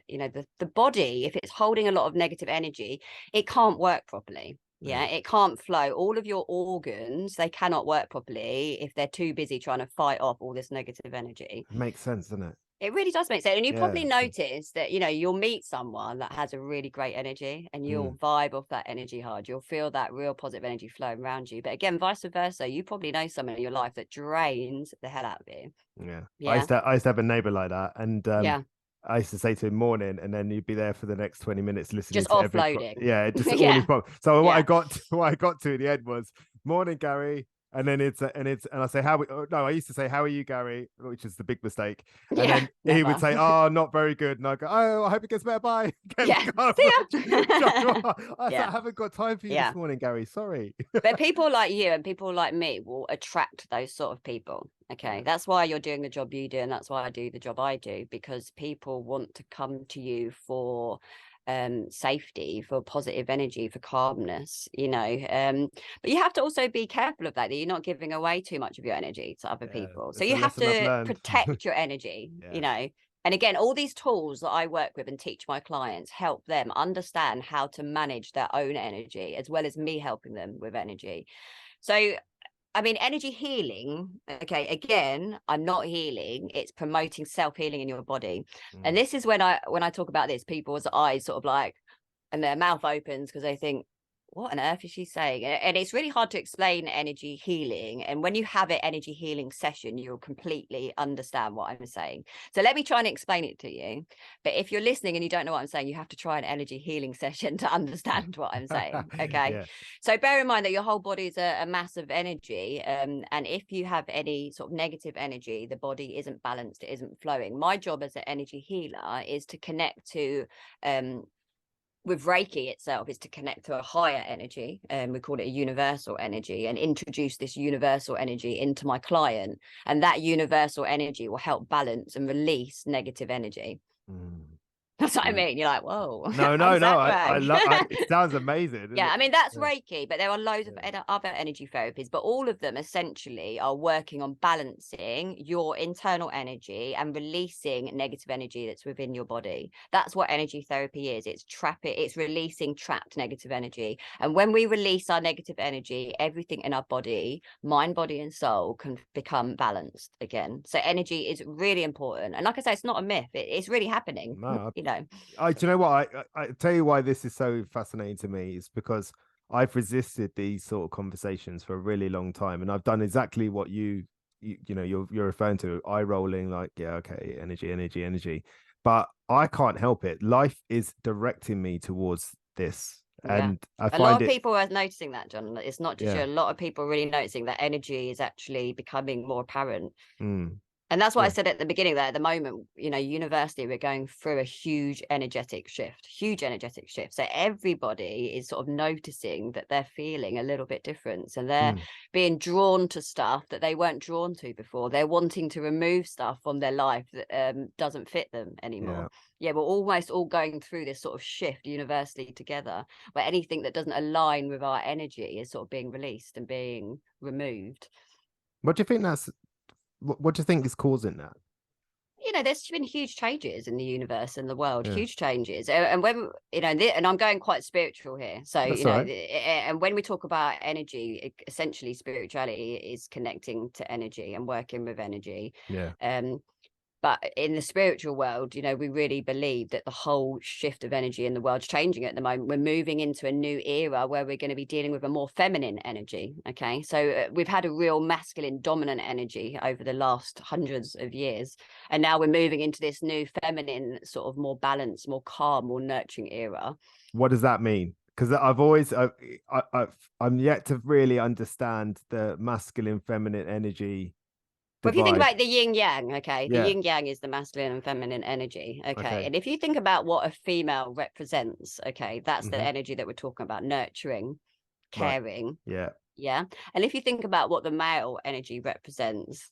Speaker 1: body, if it's holding a lot of negative energy, it can't work properly. Yeah, it can't flow. All of your organs, they cannot work properly if they're too busy trying to fight off all this negative energy.
Speaker 2: It makes sense, doesn't it?
Speaker 1: It really does make sense. And you probably notice that, you'll meet someone that has a really great energy, and you'll vibe off that energy hard. You'll feel that real positive energy flowing around you. But again, vice versa, you probably know someone in your life that drains the hell out of you.
Speaker 2: Yeah. I used to have a neighbor like that. And I used to say to him morning, and then you'd be there for the next 20 minutes listening
Speaker 1: just
Speaker 2: to
Speaker 1: offloading.
Speaker 2: Just all his problems. So what I got to at the end was, morning, Gary. And then and I say, I used to say, how are you, Gary? Which is the big mistake. And then he would say, oh, not very good. And I go, oh, I hope it gets better. Bye. I haven't got time for you this morning, Gary. Sorry.
Speaker 1: But people like you and people like me will attract those sort of people. Okay. That's why you're doing the job you do. And that's why I do the job I do, because people want to come to you for safety, for positive energy, for calmness, but you have to also be careful of that you're not giving away too much of your energy to other people. So you have to protect your energy. And again, all these tools that I work with and teach my clients help them understand how to manage their own energy, as well as me helping them with energy. So energy healing, okay, again, I'm not healing, it's promoting self-healing in your body. And this is when I talk about this, people's eyes sort of like, and their mouth opens because they think, what on earth is she saying? And it's really hard to explain energy healing. And when you have an energy healing session, you'll completely understand what I'm saying. So let me try and explain it to you. But if you're listening and you don't know what I'm saying, you have to try an energy healing session to understand what I'm saying. Okay. So bear in mind that your whole body is a mass of energy. And if you have any sort of negative energy, the body isn't balanced, it isn't flowing. My job as an energy healer is to connect to with Reiki itself, is to connect to a higher energy, and we call it a universal energy, and introduce this universal energy into my client, and that universal energy will help balance and release negative energy. That's what I
Speaker 2: Mm.
Speaker 1: mean. You're like, whoa,
Speaker 2: No,
Speaker 1: how's
Speaker 2: no, no.
Speaker 1: that
Speaker 2: I
Speaker 1: work?
Speaker 2: love. It sounds amazing.
Speaker 1: Yeah, I mean, that's
Speaker 2: Yeah,
Speaker 1: Reiki, but there are loads of
Speaker 2: yeah.
Speaker 1: other energy therapies, but all of them essentially are working on balancing your internal energy and releasing negative energy that's within your body. That's what energy therapy is. It's releasing trapped negative energy. And when we release our negative energy, everything in our body, mind, body, and soul can become balanced again. So energy is really important. And like I say, it's not a myth. It's really happening,
Speaker 2: No,
Speaker 1: you know.
Speaker 2: do you know what? I tell you why this is so fascinating to me is because I've resisted these sort of conversations for a really long time, and I've done exactly what you know you're referring to, eye rolling, like, yeah, okay, energy, energy, energy. But I can't help it. Life is directing me towards this,
Speaker 1: Yeah.
Speaker 2: and I
Speaker 1: A lot
Speaker 2: find
Speaker 1: of
Speaker 2: it.
Speaker 1: people are noticing that, John. It's not just you.
Speaker 2: Yeah.
Speaker 1: A lot of people are really noticing that energy is actually becoming more apparent.
Speaker 2: Mm,
Speaker 1: And that's what I
Speaker 2: yeah.
Speaker 1: said at the beginning, that at the moment, you know, university, we're going through a huge energetic shift. So everybody is sort of noticing that they're feeling a little bit different. And they're
Speaker 2: Mm,
Speaker 1: being drawn to stuff that they weren't drawn to before. They're wanting to remove stuff from their life that doesn't fit them
Speaker 2: yeah.
Speaker 1: anymore. Yeah, we're almost all going through this sort of shift universally together, where anything that doesn't align with our energy is sort of being released and being removed.
Speaker 2: What do you think that's? What do you think is causing that?
Speaker 1: You know, there's been huge changes in the universe and the world,
Speaker 2: Yeah,
Speaker 1: huge changes. And when, you know, and I'm going quite spiritual here. So,
Speaker 2: that's
Speaker 1: you
Speaker 2: all
Speaker 1: know,
Speaker 2: right.
Speaker 1: and when we talk about energy, essentially spirituality is connecting to energy and working with energy.
Speaker 2: Yeah.
Speaker 1: Um, but in the spiritual world, you know, we really believe that the whole shift of energy in the world's changing at the moment. We're moving into a new era where we're going to be dealing with a more feminine energy. Okay. So we've had a real masculine dominant energy over the last hundreds of years. And now we're moving into this new feminine, sort of more balanced, more calm, more nurturing era.
Speaker 2: What does that mean? Because I've always, I'm yet to really understand the masculine feminine energy
Speaker 1: Well, if you think
Speaker 2: divide.
Speaker 1: about the yin yang, okay, the
Speaker 2: Yeah.
Speaker 1: yin yang is the masculine and feminine energy, okay.
Speaker 2: Okay.
Speaker 1: And if you think about what a female represents, okay, that's the
Speaker 2: Hmm.
Speaker 1: energy that we're talking about, nurturing,
Speaker 2: Right.
Speaker 1: caring,
Speaker 2: Yeah.
Speaker 1: yeah. And if you think about what the male energy represents,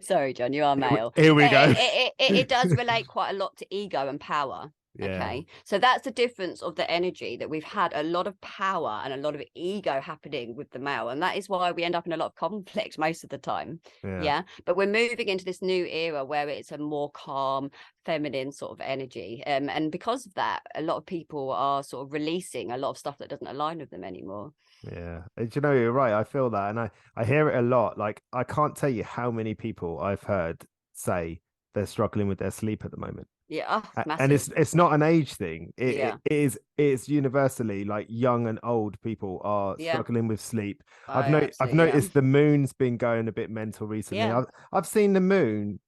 Speaker 1: sorry, John, you are male.
Speaker 2: Here we go.
Speaker 1: It does relate quite a lot to ego and power.
Speaker 2: Yeah.
Speaker 1: Okay. So that's the difference of the energy, that we've had a lot of power and a lot of ego happening with the male. And that is why we end up in a lot of conflict most of the time.
Speaker 2: Yeah.
Speaker 1: Yeah. But we're moving into this new era where it's a more calm, feminine sort of energy. And because of that, a lot of people are sort of releasing a lot of stuff that doesn't align with them anymore.
Speaker 2: Yeah. You know, you're right. I feel that. And I hear it a lot. Like, I can't tell you how many people I've heard say they're struggling with their sleep at the moment.
Speaker 1: Yeah. Oh, it's
Speaker 2: And
Speaker 1: massive.
Speaker 2: it's not an age thing.
Speaker 1: Yeah.
Speaker 2: It's universally, like, young and old people are
Speaker 1: Yeah.
Speaker 2: struggling with sleep.
Speaker 1: I
Speaker 2: I've
Speaker 1: absolutely, yeah.
Speaker 2: noticed the moon's been going a bit mental recently.
Speaker 1: Yeah.
Speaker 2: I've seen the moon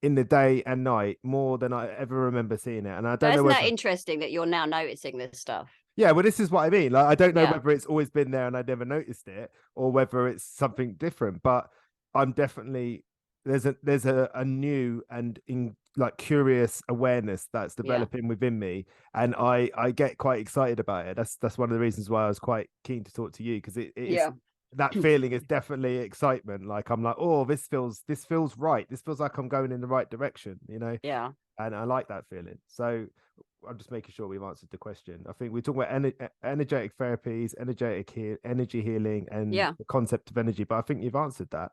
Speaker 2: in the day and night more than I ever remember seeing it, and I don't
Speaker 1: But
Speaker 2: know
Speaker 1: isn't that
Speaker 2: whether.
Speaker 1: interesting that you're now noticing this stuff?
Speaker 2: Yeah, well, this is what I mean. Like, I don't know
Speaker 1: Yeah.
Speaker 2: whether it's always been there and I never noticed it, or whether it's something different. But I'm definitely, there's a new and in like curious awareness that's
Speaker 1: Yeah.
Speaker 2: developing within me, and I get quite excited about it. That's one of the reasons why I was quite keen to talk to you, because it is
Speaker 1: Yeah.
Speaker 2: that feeling is definitely excitement. Like, I'm like, oh, this feels right. This feels like I'm going in the right direction, you know,
Speaker 1: Yeah.
Speaker 2: and I like that feeling. So I'm just making sure we've answered the question. I think we talk about energetic therapies, energy healing, and
Speaker 1: Yeah.
Speaker 2: the concept of energy. But I think you've answered that.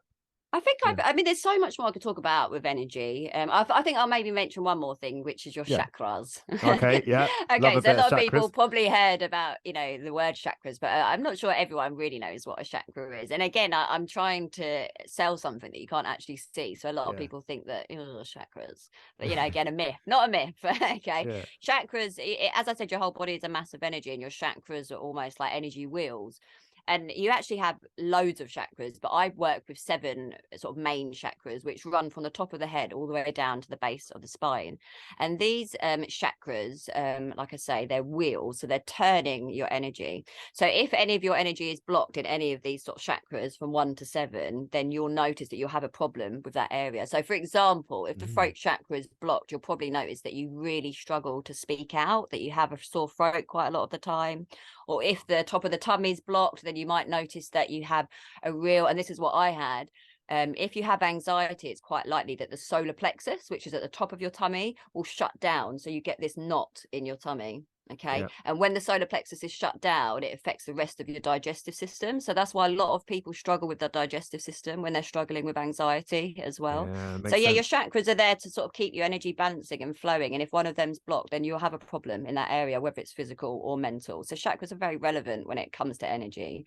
Speaker 1: I think
Speaker 2: Yeah.
Speaker 1: I mean, there's so much more I could talk about with energy. I think I'll maybe mention one more thing, which is your
Speaker 2: Yeah.
Speaker 1: chakras.
Speaker 2: Okay. Yeah. Love
Speaker 1: Okay,
Speaker 2: a
Speaker 1: so a
Speaker 2: bit of
Speaker 1: lot of people
Speaker 2: chakras.
Speaker 1: probably heard about, you know, the word chakras, but I'm not sure everyone really knows what a chakra is. And again, I'm trying to sell something that you can't actually see. So a lot of
Speaker 2: Yeah.
Speaker 1: people think that, oh, chakras, but, you know, again, a myth, not a myth. Okay.
Speaker 2: Yeah.
Speaker 1: Chakras, as I said, your whole body is a massive energy, and your chakras are almost like energy wheels. And you actually have loads of chakras, but I work with 7 sort of main chakras, which run from the top of the head all the way down to the base of the spine. And these chakras, like I say, they're wheels, so they're turning your energy. So if any of your energy is blocked in any of these sort of chakras from 1 to 7, then you'll notice that you'll have a problem with that area. So for example, if the throat chakra is blocked, you'll probably notice that you really struggle to speak out, that you have a sore throat quite a lot of the time. Or if the top of the tummy is blocked, then you might notice that you have a real, and this is what I had, If you have anxiety, it's quite likely that the solar plexus, which is at the top of your tummy, will shut down. So you get this knot in your tummy. Okay.
Speaker 2: Yeah.
Speaker 1: And when the solar plexus is shut down, it affects the rest of your digestive system. So that's why a lot of people struggle with their digestive system when they're struggling with anxiety as well.
Speaker 2: Yeah,
Speaker 1: So yeah,
Speaker 2: sense.
Speaker 1: your chakras are there to sort of keep your energy balancing and flowing. And if one of them's blocked, then you'll have a problem in that area, whether it's physical or mental. So chakras are very relevant when it comes to energy.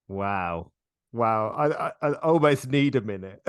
Speaker 2: Wow. Wow. I almost need a minute.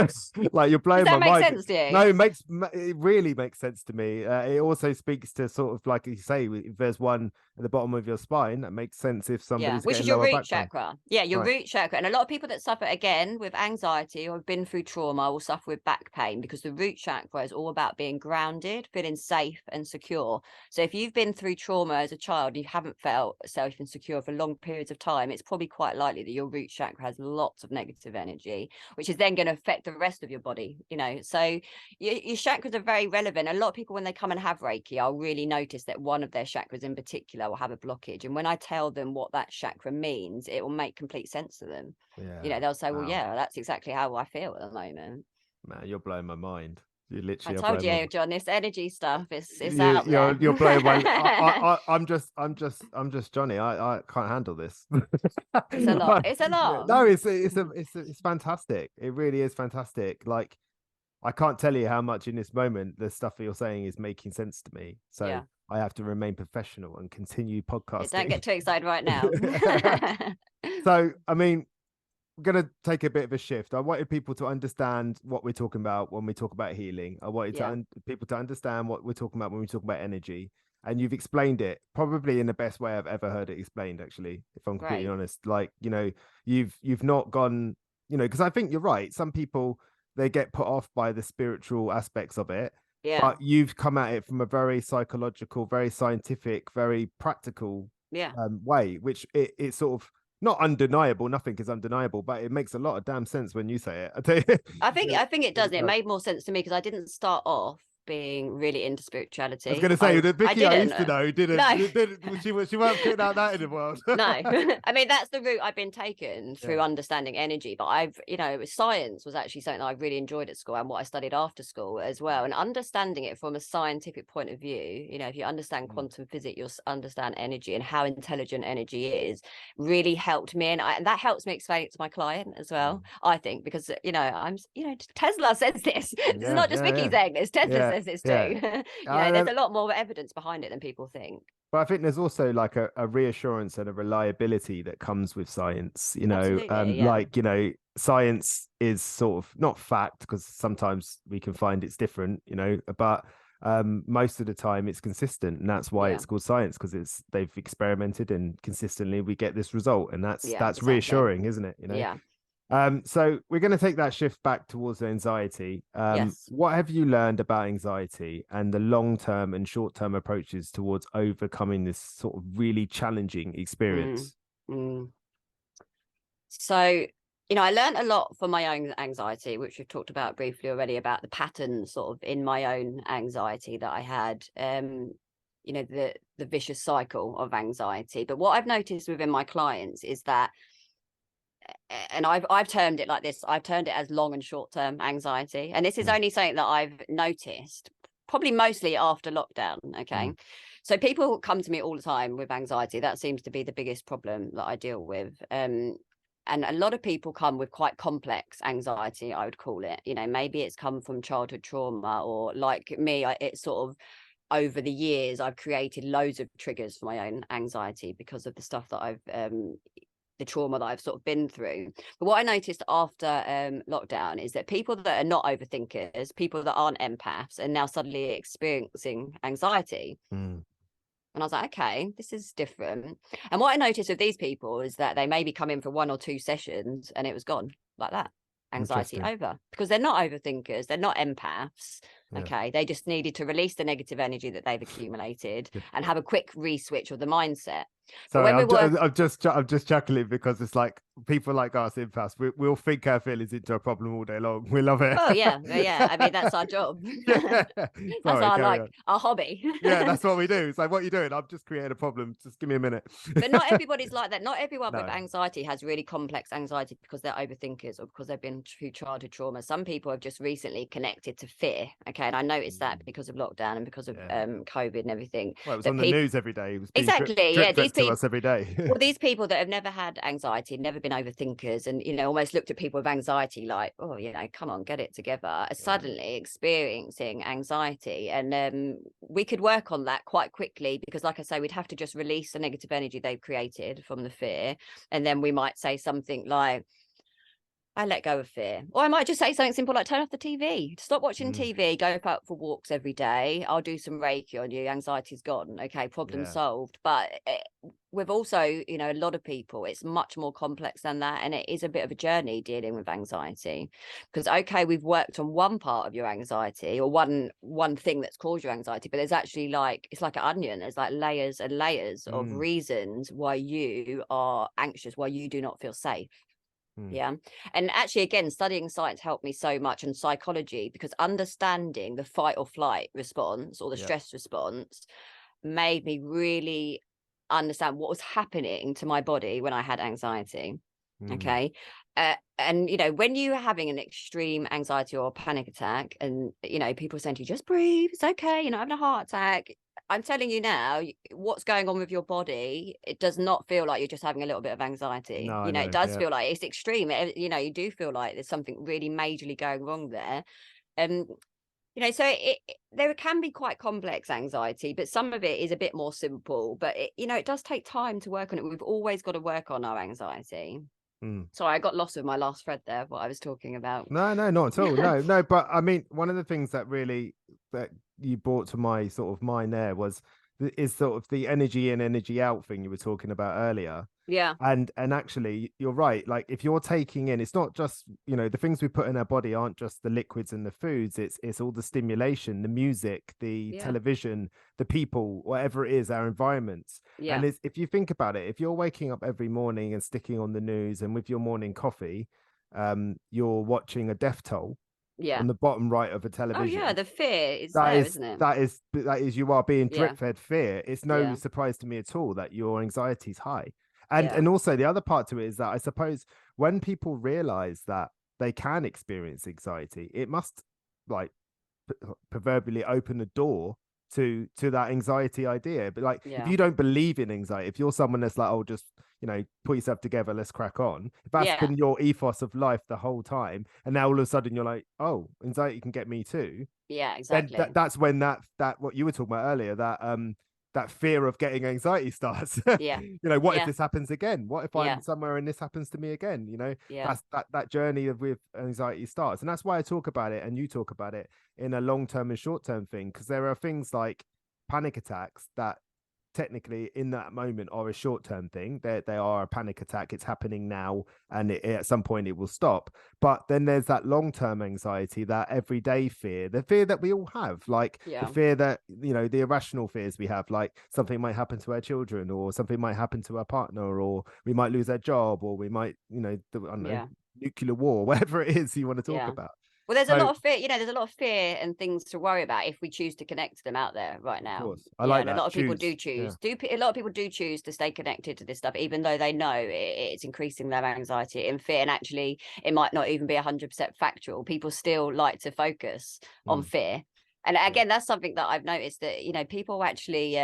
Speaker 2: Like, you're
Speaker 1: Does
Speaker 2: blowing
Speaker 1: that
Speaker 2: my
Speaker 1: make
Speaker 2: mind.
Speaker 1: sense to you?
Speaker 2: No, it really makes sense to me. It also speaks to sort of, like you say, if there's one at the bottom of your spine, that makes sense if somebody's
Speaker 1: which
Speaker 2: getting
Speaker 1: is your
Speaker 2: lower
Speaker 1: root
Speaker 2: back pain.
Speaker 1: chakra. Yeah, your
Speaker 2: Right.
Speaker 1: root chakra. And a lot of people that suffer again with anxiety or have been through trauma will suffer with back pain, because the root chakra is all about being grounded, feeling safe and secure. So if you've been through trauma as a child, you haven't felt safe and secure for long periods of time, it's probably quite likely that your root chakra has lots of negative energy, which is then going to affect the rest of your body, you know. So your chakras are very relevant. A lot of people, when they come and have Reiki, I'll really notice that one of their chakras in particular will have a blockage. And when I tell them what that chakra means, it will make complete sense to them.
Speaker 2: Yeah.
Speaker 1: You know, they'll say, well,
Speaker 2: Wow.
Speaker 1: yeah, that's exactly how I feel at the moment.
Speaker 2: Man, you're blowing my mind. You
Speaker 1: I
Speaker 2: literally are
Speaker 1: told
Speaker 2: blowing my
Speaker 1: you, John, this energy stuff is
Speaker 2: You,
Speaker 1: out there.
Speaker 2: you're blowing my. I'm just Johnny. I can't handle this.
Speaker 1: It's a lot. It's a lot.
Speaker 2: No, it's fantastic. It really is fantastic. Like, I can't tell you how much in this moment the stuff that you're saying is making sense to me. So
Speaker 1: Yeah.
Speaker 2: I have to remain professional and continue podcasting.
Speaker 1: Don't get too excited right now.
Speaker 2: So, I mean, we're going to take a bit of a shift. I wanted people to understand what we're talking about when we talk about healing. I wanted people to understand what we're talking about when we talk about energy. And you've explained it probably in the best way I've ever heard it explained, actually, if I'm completely honest. Like, you know, you've not gone, you know, because I think you're right. Some people, they get put off by the spiritual aspects of it.
Speaker 1: Yeah.
Speaker 2: But you've come at it from a very psychological, very scientific, very practical way, which it's sort of not undeniable. Nothing is undeniable, but it makes a lot of damn sense when you say it.
Speaker 1: I think it does. It made more sense to me because I didn't start off being really into spirituality.
Speaker 2: I was going to say that Vicki I used to know didn't.
Speaker 1: No.
Speaker 2: She weren't putting out that in the world.
Speaker 1: No, I mean, that's the route I've been taken through understanding energy. But I've, you know, science was actually something that I really enjoyed at school, and what I studied after school as well. And understanding it from a scientific point of view, you know, if you understand quantum physics, you'll understand energy and how intelligent energy is, really helped me. And that helps me explain it to my client as well, I think, because, you know, Tesla says this. It's not just Vicky saying this. Tesla says this too. You know, there's a lot more evidence behind it than people think.
Speaker 2: But I think there's also like a reassurance and a reliability that comes with science, you know. Like, you know, science is sort of not fact, because sometimes we can find it's different, you know, but most of the time it's consistent, and that's why it's called science, because they've experimented and consistently we get this result, and that's reassuring, isn't it? You know. So we're going to take that shift back towards anxiety. What have you learned about anxiety and the long-term and short-term approaches towards overcoming this sort of really challenging experience?
Speaker 1: So, you know, I learned a lot from my own anxiety, which we've talked about briefly already, about the patterns sort of in my own anxiety that I had, you know, the vicious cycle of anxiety. But what I've noticed within my clients is that, and I've termed it like this, I've termed it as long and short term anxiety. And this is only something that I've noticed probably mostly after lockdown. Okay. So people come to me all the time with anxiety. That seems to be the biggest problem that I deal with. And a lot of people come with quite complex anxiety, I would call it. You know, maybe it's come from childhood trauma, or like me, it's sort of over the years, I've created loads of triggers for my own anxiety because of the stuff that I've the trauma that I've sort of been through. But what I noticed after lockdown is that people that are not overthinkers, people that aren't empaths, are now suddenly experiencing anxiety. And I was like, okay, this is different. And what I noticed with these people is that they maybe come in for 1 or 2 sessions and it was gone like that. Anxiety over, because they're not overthinkers, they're not empaths. Okay, they just needed to release the negative energy that they've accumulated and have a quick re-switch of the mindset. But when
Speaker 2: Sorry,
Speaker 1: we were,
Speaker 2: I'm just chuckling because it's like people like us empaths, we'll think our feelings into a problem all day long. We love it.
Speaker 1: well, yeah. I mean, that's our job.
Speaker 2: Yeah.
Speaker 1: That's
Speaker 2: Sorry, carry on.
Speaker 1: our hobby.
Speaker 2: Yeah, that's what we do. It's like, what are you doing? I'm just creating a problem. Just give me a minute.
Speaker 1: But not everybody's like that. Not everyone with
Speaker 2: No.
Speaker 1: anxiety has really complex anxiety because they're overthinkers or because they've been through childhood trauma. Some people have just recently connected to fear. Okay. And I noticed that because of lockdown and because of COVID and everything.
Speaker 2: Well, it was
Speaker 1: That
Speaker 2: on the news every day. It was being
Speaker 1: exactly.
Speaker 2: drip
Speaker 1: Yeah.
Speaker 2: fed
Speaker 1: These
Speaker 2: to
Speaker 1: people,
Speaker 2: us every day.
Speaker 1: well, these people that have never had anxiety, never been overthinkers, and almost looked at people with anxiety like, oh, come on, get it together, are suddenly experiencing anxiety. And we could work on that quite quickly because, like I say, we'd have to just release the negative energy they've created from the fear. And then we might say something like, I let go of fear. Or I might just say something simple like turn off the TV, stop watching TV, go out for walks every day. I'll do some Reiki on you. Anxiety's gone. Okay, problem solved. But with also, a lot of people, it's much more complex than that. And it is a bit of a journey dealing with anxiety because, okay, we've worked on one part of your anxiety or one thing that's caused your anxiety, but there's actually it's like an onion. There's like layers and layers of reasons why you are anxious, why you do not feel safe. Yeah. And actually, again, studying science helped me so much, and psychology, because understanding the fight or flight response or the stress response made me really understand what was happening to my body when I had anxiety. Okay. And when you're having an extreme anxiety or panic attack and people are saying to you, just breathe, it's okay, you're not having a heart attack. I'm telling you now, what's going on with your body, it does not feel like you're just having a little bit of anxiety.
Speaker 2: No,
Speaker 1: It does feel like it's extreme. You do feel like there's something really majorly going wrong there. So there can be quite complex anxiety, but some of it is a bit more simple. But it does take time to work on it. We've always got to work on our anxiety. Sorry, I got lost with my last thread there, what I was talking about.
Speaker 2: No, not at all. No. But I mean, one of the things that you brought to my sort of mind there is sort of the energy in, energy out thing you were talking about earlier.
Speaker 1: Yeah.
Speaker 2: And actually, you're right. Like if you're taking in, it's not just, the things we put in our body aren't just the liquids and the foods. It's all the stimulation, the music, the television, the people, whatever it is, our environments.
Speaker 1: Yeah.
Speaker 2: And if you think about it, if you're waking up every morning and sticking on the news and with your morning coffee, you're watching a death toll on the bottom right of a television.
Speaker 1: Oh yeah, the fear is there, isn't it?
Speaker 2: That is you are being drip fed fear. It's no surprise to me at all that your anxiety is high. And also the other part to it is that I suppose when people realize that they can experience anxiety, it must like proverbially open the door to that anxiety idea. But like if you don't believe in anxiety, if you're someone that's like, oh, just put yourself together, let's crack on, if that's been your ethos of life the whole time, and now all of a sudden you're like, oh, anxiety can get me too,
Speaker 1: exactly,
Speaker 2: then that's when that what you were talking about earlier, that fear of getting anxiety starts. What if this happens again? What if I'm somewhere and this happens to me again? That's that journey with anxiety starts. And that's why I talk about it and you talk about it in a long-term and short-term thing, because there are things like panic attacks that technically in that moment are a short-term thing. They are a panic attack, it's happening now, and at some point it will stop. But then there's that long-term anxiety, that everyday fear, the fear that we all have, like the fear that the irrational fears we have, like something might happen to our children, or something might happen to our partner, or we might lose our job, or we might I don't know, nuclear war, whatever it is you want to talk about.
Speaker 1: Well, there's a lot of fear, there's a lot of fear and things to worry about if we choose to connect to them out there right now.
Speaker 2: Of course. I like that.
Speaker 1: A lot of people do choose. A lot of people do choose to stay connected to this stuff, even though they know it's increasing their anxiety and fear. And actually, it might not even be 100% factual. People still like to focus on fear. And again, that's something that I've noticed that, people actually...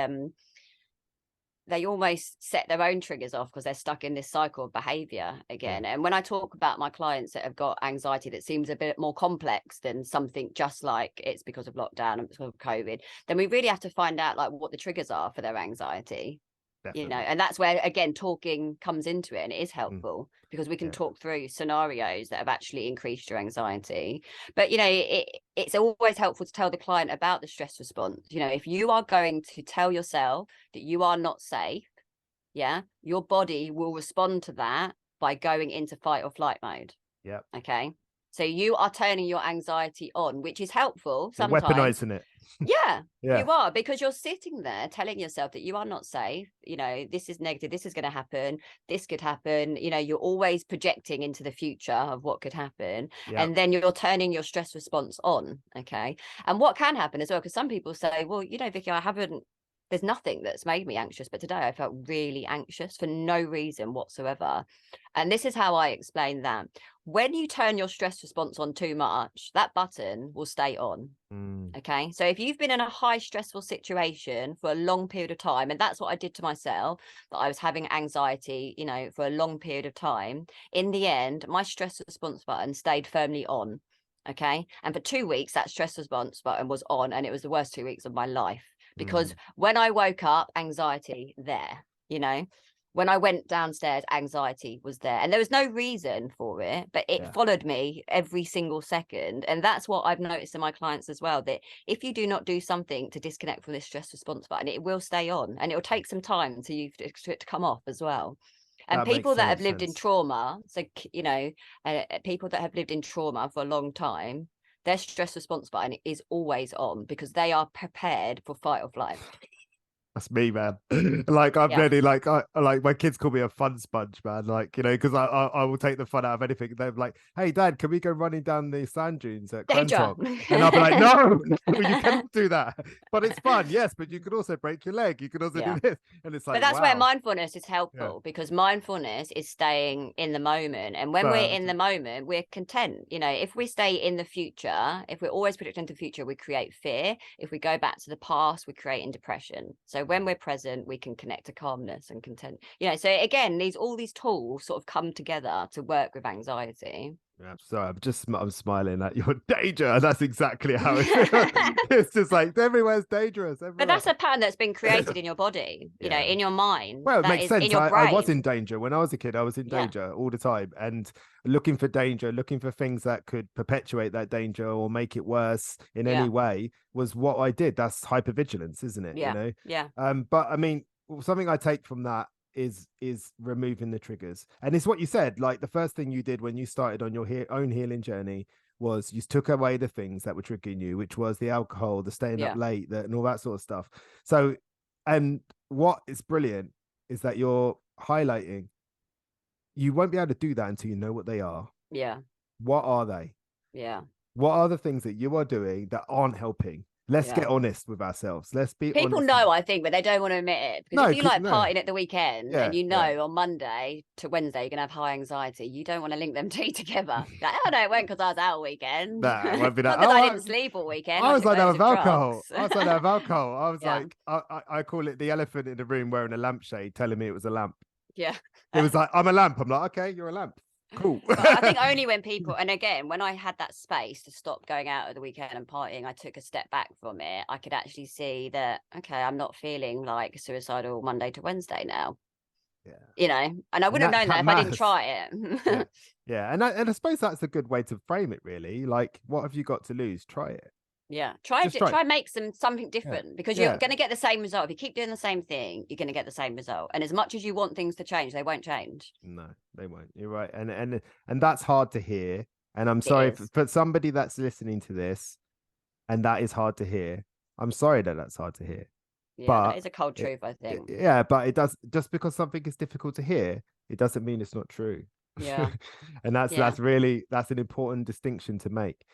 Speaker 1: they almost set their own triggers off because they're stuck in this cycle of behavior again. And when I talk about my clients that have got anxiety that seems a bit more complex than something just like it's because of lockdown and because of COVID, then we really have to find out like what the triggers are for their anxiety. Definitely. And that's where, again, talking comes into it, and it is helpful because we can talk through scenarios that have actually increased your anxiety. But, it's always helpful to tell the client about the stress response. If you are going to tell yourself that you are not safe, your body will respond to that by going into fight or flight mode.
Speaker 2: Yeah.
Speaker 1: Okay. So you are turning your anxiety on, which is helpful
Speaker 2: You're
Speaker 1: sometimes.
Speaker 2: weaponizing it.
Speaker 1: Yeah,
Speaker 2: Yeah.
Speaker 1: you are, because you're sitting there telling yourself that you are not safe. You know, this is negative. This is going to happen. This could happen. You know, you're always projecting into the future of what could happen.
Speaker 2: Yeah.
Speaker 1: And then you're turning your stress response on. Okay. And what can happen as well, because some people say, well, you know, Vicky, there's nothing that's made me anxious, but today I felt really anxious for no reason whatsoever. And this is how I explain that. When you turn your stress response on too much, that button will stay on. Okay. So if you've been in a high stressful situation for a long period of time, and that's what I did to myself, that I was having anxiety, you know, for a long period of time, in the end, my stress response button stayed firmly on. Okay. And for 2 weeks, that stress response button was on, and it was the worst 2 weeks of my life, because when I woke up, anxiety there, you know, when I went downstairs, anxiety was there, and there was no reason for it, but it followed me every single second. And that's what I've noticed in my clients as well, that if you do not do something to disconnect from this stress response button, it will stay on, and it will take some time for it to come off as well. And
Speaker 2: That
Speaker 1: people
Speaker 2: makes
Speaker 1: that
Speaker 2: so
Speaker 1: have
Speaker 2: much
Speaker 1: lived in
Speaker 2: sense.
Speaker 1: trauma, so, you know, people that have lived in trauma for a long time, their stress response button is always on, because they are prepared for fight or flight.
Speaker 2: That's me, man. Like I'm
Speaker 1: Yeah.
Speaker 2: ready. Like I like my kids call me a fun sponge, man. Like, you know, because I will take the fun out of anything. They're like, "Hey, Dad, can we go running down the sand dunes at
Speaker 1: Danger.
Speaker 2: Crantock?" And I'll be like, "No, no, you cannot do that." But it's fun, yes. But you could also break your leg. You could also
Speaker 1: Yeah.
Speaker 2: do this, and it's like,
Speaker 1: But that's where
Speaker 2: wow.
Speaker 1: mindfulness is helpful, because mindfulness is staying in the moment. And when we're in the moment, we're content. You know, if we stay in the future, if we're always predicting the future, we create fear. If we go back to the past, we're creating depression. So when we're present, we can connect to calmness and content. You know, so again, all these tools sort of come together to work with anxiety.
Speaker 2: Yeah, sorry, I'm smiling at your danger, and that's exactly how it feels. It's just like everywhere's dangerous.
Speaker 1: But
Speaker 2: Everywhere.
Speaker 1: that's a pattern that's been created in your body, you know,
Speaker 2: Yeah.
Speaker 1: in your mind.
Speaker 2: Well, it
Speaker 1: That
Speaker 2: makes
Speaker 1: is in
Speaker 2: sense.
Speaker 1: your
Speaker 2: I was in
Speaker 1: brain.
Speaker 2: danger when I was a kid. I was in
Speaker 1: Yeah.
Speaker 2: danger all the time, and looking for danger, looking for things that could perpetuate that danger or make it worse in any way was what I did. That's hypervigilance, isn't it?
Speaker 1: Yeah.
Speaker 2: You know?
Speaker 1: Yeah.
Speaker 2: But I mean, something I take from that is removing the triggers. And it's what you said, like the first thing you did when you started on your own healing journey was you took away the things that were triggering you, which was the alcohol, the staying up late, and all that sort of stuff. So, and what is brilliant is that you're highlighting you won't be able to do that until you know what they are.
Speaker 1: Yeah.
Speaker 2: What are they?
Speaker 1: Yeah.
Speaker 2: What are the things that you are doing that aren't helping? Let's get honest with ourselves. Let's be
Speaker 1: People
Speaker 2: honest.
Speaker 1: know, I think, but they don't want to admit it. Because if you like partying at the weekend and you know on Monday to Wednesday you're going to have high anxiety, you don't want to link them two together. Like, oh no, it won't because I was out all weekend.
Speaker 2: Nah, it won't be that.
Speaker 1: Not because I didn't sleep all weekend.
Speaker 2: I was like that with alcohol.
Speaker 1: Drugs.
Speaker 2: I was like that with alcohol. I was like, I call it the elephant in the room wearing a lampshade, telling me it was a lamp.
Speaker 1: Yeah.
Speaker 2: It was like, I'm a lamp. I'm like, okay, you're a lamp. Cool.
Speaker 1: But I think only when people, and again, when I had that space to stop going out at the weekend and partying, I took a step back from it. I could actually see that, okay, I'm not feeling like suicidal Monday to Wednesday now. Yeah. You know, and I wouldn't have known that if I didn't try it.
Speaker 2: Yeah. And I suppose that's a good way to frame it, really. Like, what have you got to lose? Try it.
Speaker 1: Yeah, try make something different, because you're going to get the same result. If you keep doing the same thing, you're going to get the same result. And as much as you want things to change, they won't change.
Speaker 2: No, they won't. You're right. And that's hard to hear. And I'm sorry for somebody that's listening to this, and that is hard to hear. I'm sorry that that's hard to hear.
Speaker 1: Yeah,
Speaker 2: but
Speaker 1: that is a cold truth, I think.
Speaker 2: Yeah, but it does, just because something is difficult to hear, it doesn't mean it's not true.
Speaker 1: Yeah.
Speaker 2: And that's an important distinction to make.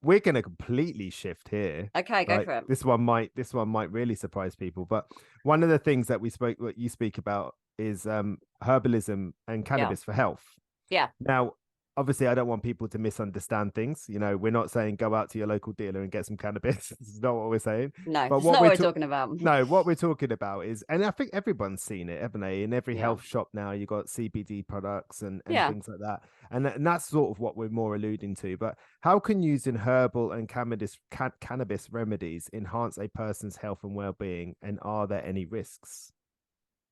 Speaker 2: We're going to completely shift here.
Speaker 1: Okay, go for it.
Speaker 2: This one might really surprise people. But one of the things that what you speak about is herbalism and cannabis for health.
Speaker 1: Yeah.
Speaker 2: Now, obviously, I don't want people to misunderstand things. You know, we're not saying go out to your local dealer and get some cannabis. This is not what we're saying.
Speaker 1: No, but what we're talking about.
Speaker 2: No, what we're talking about is, and I think everyone's seen it, haven't they? In every health shop now, you got CBD products and things like that. And that's sort of what we're more alluding to. But how can using herbal and cannabis remedies enhance a person's health and well-being? And are there any risks?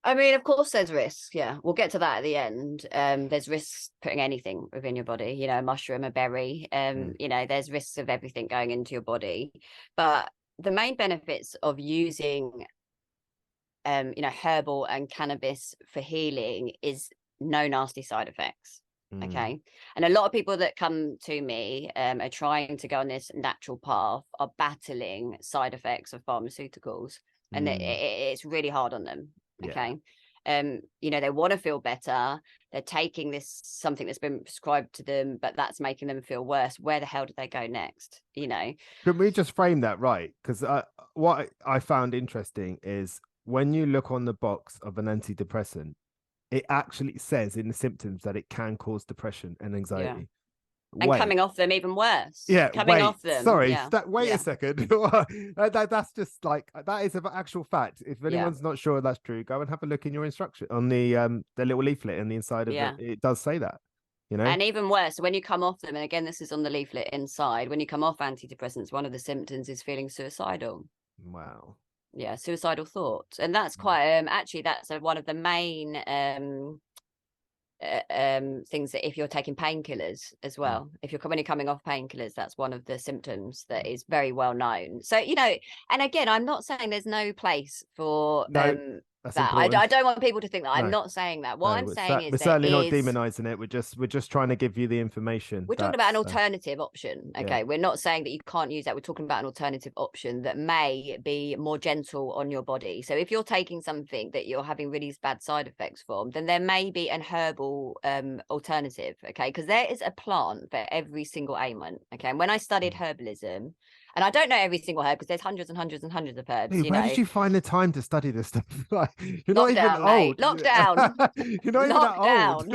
Speaker 1: I mean, of course there's risks. Yeah, we'll get to that at the end. There's risks putting anything within your body, you know, a mushroom, a berry, you know, there's risks of everything going into your body. But the main benefits of using, you know, herbal and cannabis for healing is no nasty side effects. Okay. And a lot of people that come to me are trying to go on this natural path are battling side effects of pharmaceuticals, and it's really hard on them. Okay. They want to feel better. They're taking this something that's been prescribed to them, but that's making them feel worse. Where the hell do they go next?
Speaker 2: Can we just frame that right? Because what I found interesting is when you look on the box of an antidepressant, it actually says in the symptoms that it can cause depression and anxiety.
Speaker 1: And coming off them even worse. Off them.
Speaker 2: Sorry, wait a second. That's just like, that is an actual fact. If anyone's not sure that's true, go and have a look in your instruction on the little leaflet in the inside of it. It does say that.
Speaker 1: And even worse, when you come off them, and again, this is on the leaflet inside, when you come off antidepressants, one of the symptoms is feeling suicidal.
Speaker 2: Wow.
Speaker 1: Yeah, suicidal thoughts. And that's quite actually that's one of the main things that if you're taking painkillers as well, when you're coming off painkillers, that's one of the symptoms that is very well known. So and again, I'm not saying there's no place for that. I don't want people to think that. I'm not saying that. What I'm saying is
Speaker 2: we're certainly not demonizing it. We're just trying to give you the information.
Speaker 1: We're talking about an alternative option. Okay, we're not saying that you can't use that. We're talking about an alternative option that may be more gentle on your body. So if you're taking something that you're having really bad side effects from, then there may be an herbal alternative. Okay, because there is a plant for every single ailment. Okay, and when I studied herbalism, and I don't know every single herb because there's hundreds and hundreds and hundreds of herbs.
Speaker 2: Hey, where did you find the time to study this stuff? You're
Speaker 1: not even old. Lockdown.
Speaker 2: You're not even that old.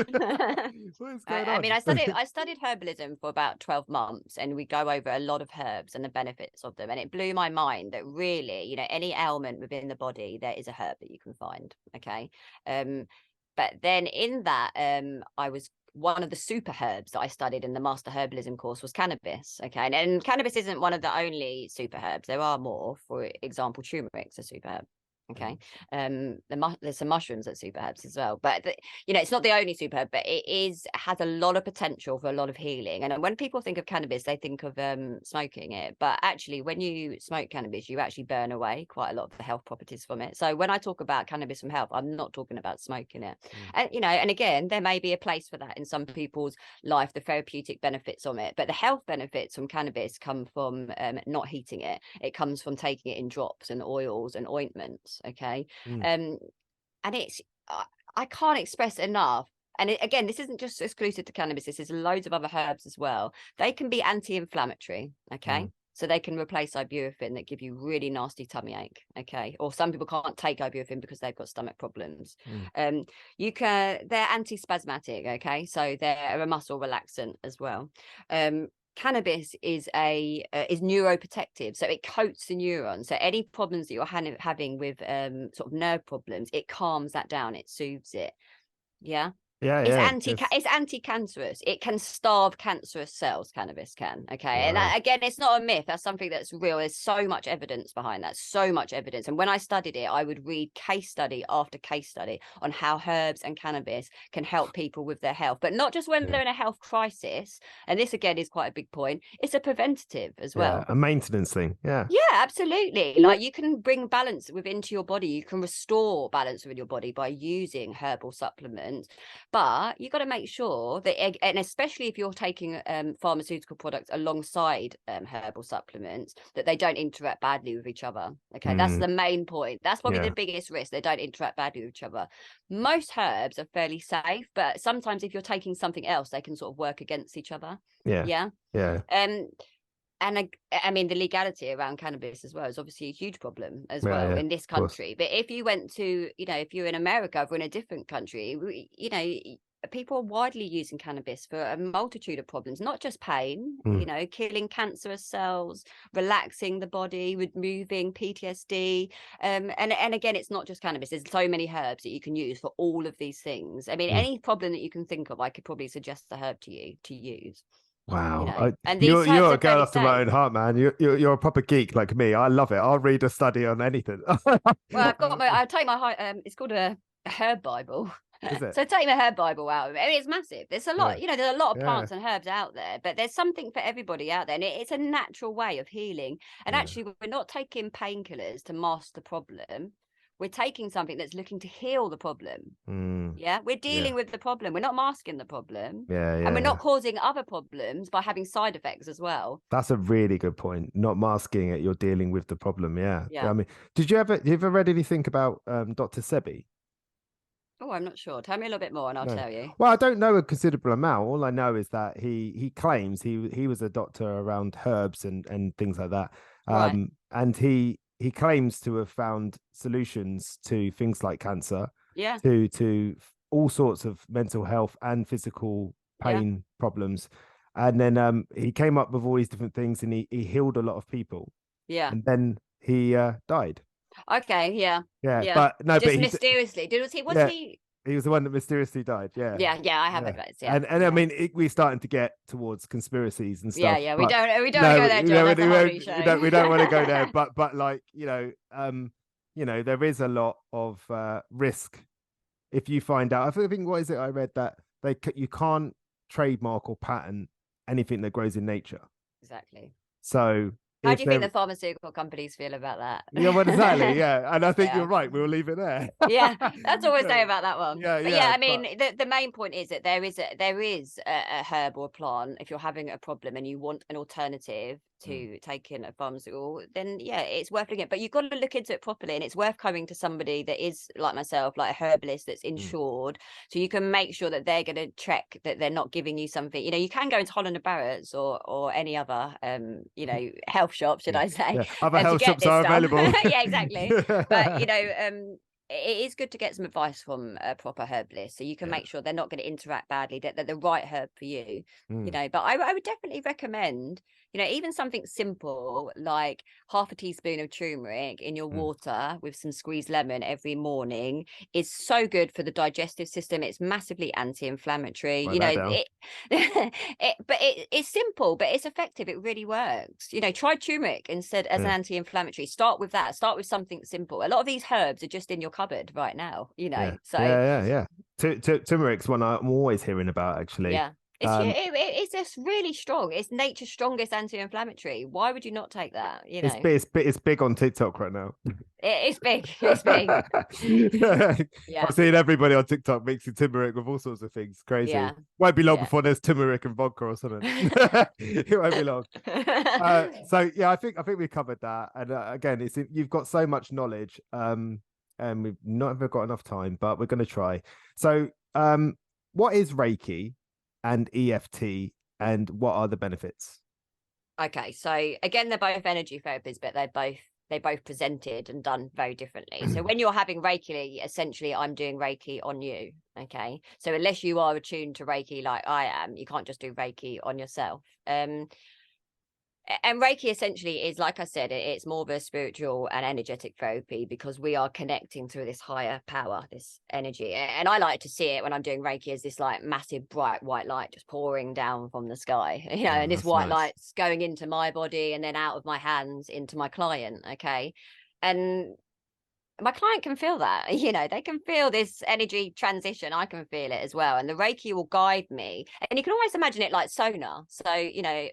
Speaker 2: What is going on?
Speaker 1: I mean, I studied herbalism for about 12 months, and we go over a lot of herbs and the benefits of them. And it blew my mind that really, any ailment within the body, there is a herb that you can find. Okay. But then in that, I was one of the super herbs that I studied in the Master Herbalism course was cannabis. Okay. And cannabis isn't one of the only super herbs. There are more. For example, turmeric's a super herb. Okay. There's some mushrooms that super herbs as well, but it's not the only super herb, but it has a lot of potential for a lot of healing. And when people think of cannabis, they think of smoking it, but actually when you smoke cannabis, you actually burn away quite a lot of the health properties from it. So when I talk about cannabis from health, I'm not talking about smoking it. And and again, there may be a place for that in some people's life, the therapeutic benefits from it, but the health benefits from cannabis come from not heating it. It comes from taking it in drops and oils and ointments. Okay. And it's I can't express enough, and again, this isn't just exclusive to cannabis, this is loads of other herbs as well. They can be anti-inflammatory. Okay. So they can replace ibuprofen that give you really nasty tummy ache. Okay. Or some people can't take ibuprofen because they've got stomach problems. They're anti-spasmatic. Okay. So they're a muscle relaxant as well. Cannabis is neuroprotective, so it coats the neurons. So any problems that you're having with sort of nerve problems, it calms that down, it soothes it. It's anti-cancerous. It can starve cancerous cells. Cannabis can. Okay. Wow. And again, it's not a myth. That's something that's real. There's so much evidence behind that. So much evidence. And when I studied it, I would read case study after case study on how herbs and cannabis can help people with their health, but not just when they're in a health crisis. And this again is quite a big point. It's a preventative as well.
Speaker 2: A maintenance thing. Yeah,
Speaker 1: absolutely. Like you can bring balance into your body. You can restore balance within your body by using herbal supplements. But you got to make sure that, and especially if you're taking pharmaceutical products alongside herbal supplements, that they don't interact badly with each other. Okay, that's the main point. That's probably the biggest risk. They don't interact badly with each other. Most herbs are fairly safe, but sometimes if you're taking something else, they can sort of work against each other. And I mean, the legality around cannabis as well is obviously a huge problem as well in this country. But if you went to, if you're in America or in a different country, people are widely using cannabis for a multitude of problems, not just pain, killing cancerous cells, relaxing the body, removing PTSD. And again, it's not just cannabis. There's so many herbs that you can use for all of these things. I mean, any problem that you can think of, I could probably suggest a herb to you to use.
Speaker 2: Wow, you're a girl after my own heart, man. You're a proper geek like me. I love it. I'll read a study on anything.
Speaker 1: Well, I take my it's called a herb Bible.
Speaker 2: Is it?
Speaker 1: So take the herb Bible out of it. I mean, it's massive. There's a lot, there's a lot of plants and herbs out there, but there's something for everybody out there, and it's a natural way of healing. And actually, we're not taking painkillers to mask the problem. we're taking something that's looking to heal the problem. Yeah, we're dealing with the problem. We're not masking the problem. And we're not causing other problems by having side effects as well.
Speaker 2: That's a really good point. Not masking it, you're dealing with the problem. Yeah.
Speaker 1: Yeah.
Speaker 2: I mean, you ever read anything about Dr. Sebi?
Speaker 1: Oh, I'm not sure. Tell me a little bit more and I'll tell you.
Speaker 2: Well, I don't know a considerable amount. All I know is that he claims he was a doctor around herbs and things like that.
Speaker 1: Right.
Speaker 2: And he claims to have found solutions to things like cancer,
Speaker 1: Yeah.
Speaker 2: to all sorts of mental health and physical pain problems. And then he came up with all these different things, and he healed a lot of people.
Speaker 1: Yeah.
Speaker 2: And then he died.
Speaker 1: Okay. Yeah.
Speaker 2: Yeah. But no,
Speaker 1: just
Speaker 2: but
Speaker 1: mysteriously.
Speaker 2: He was the one that mysteriously died. Yeah.
Speaker 1: Yeah. I have advice. Yeah.
Speaker 2: And I mean, we're starting to get towards conspiracies and stuff.
Speaker 1: Yeah. We don't want to go there, John. That's a whole new show.
Speaker 2: We don't want to go there. But like, there is a lot of risk if you find out. I think what is it I read that you can't trademark or patent anything that grows in nature.
Speaker 1: Exactly.
Speaker 2: So
Speaker 1: how do you think the pharmaceutical companies feel about that?
Speaker 2: Yeah, well, exactly. Yeah, and I think you're right. We'll leave it there.
Speaker 1: Yeah, that's all I say about that one.
Speaker 2: Yeah,
Speaker 1: but I mean, the main point is that there is a herb or plant. If you're having a problem and you want an alternative to taking a pharmaceutical, then it's worth looking at. But you've got to look into it properly, and it's worth coming to somebody that is like myself, like a herbalist that's insured, so you can make sure that they're going to check that they're not giving you something. You can go into Holland and Barrett's or any other health shop, should I say?
Speaker 2: Yeah. Other health shops are available.
Speaker 1: Yeah, exactly. But it is good to get some advice from a proper herbalist, so you can make sure they're not going to interact badly, that they're the right herb for you. But I would definitely recommend even something simple like half a teaspoon of turmeric in your water with some squeezed lemon every morning is so good for the digestive system. It's massively anti-inflammatory. It's simple, but it's effective. It really works. Try turmeric instead as an anti-inflammatory. Start with that. Start with something simple. A lot of these herbs are just in your cupboard right now.
Speaker 2: Turmeric's one I'm always hearing about, actually.
Speaker 1: Yeah. It's just really strong. It's nature's strongest anti-inflammatory. Why would you not take that?
Speaker 2: It's big on TikTok right now.
Speaker 1: It's big. It's big.
Speaker 2: I'm seeing everybody on TikTok mixing turmeric with all sorts of things. Crazy. Won't be long before there's turmeric and vodka or something. It won't be long. I think we covered that. And again, you've got so much knowledge, and we've not ever got enough time, but we're going to try. So, what is Reiki and EFT, and what are the benefits?
Speaker 1: Okay, so again, they're both energy therapies, but they both presented and done very differently. So when you're having Reiki, essentially I'm doing Reiki on you. Okay, so unless you are attuned to Reiki like I am, you can't just do Reiki on yourself. And Reiki essentially is, like I said, it's more of a spiritual and energetic therapy, because we are connecting through this higher power, this energy. And I like to see it when I'm doing Reiki as this like massive bright white light just pouring down from the sky, and this white light's going into my body and then out of my hands into my client. Okay. And my client can feel that, they can feel this energy transition. I can feel it as well. And the Reiki will guide me. And you can always imagine it like sonar. So,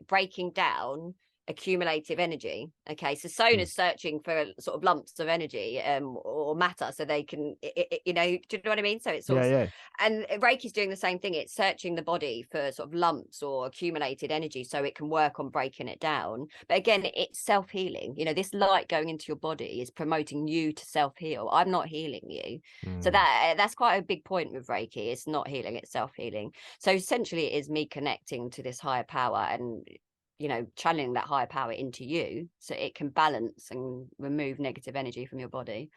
Speaker 1: breaking down accumulative energy. Okay, so sona's searching for sort of lumps of energy or matter, so they can do you know what I mean? So it's sort of, and Reiki's doing the same thing. It's searching the body for sort of lumps or accumulated energy so it can work on breaking it down. But again, it's self-healing. This light going into your body is promoting you to self-heal. I'm not healing you. So that's quite a big point with Reiki. It's not healing, it's self-healing. So essentially it is me connecting to this higher power and channeling that higher power into you so it can balance and remove negative energy from your body.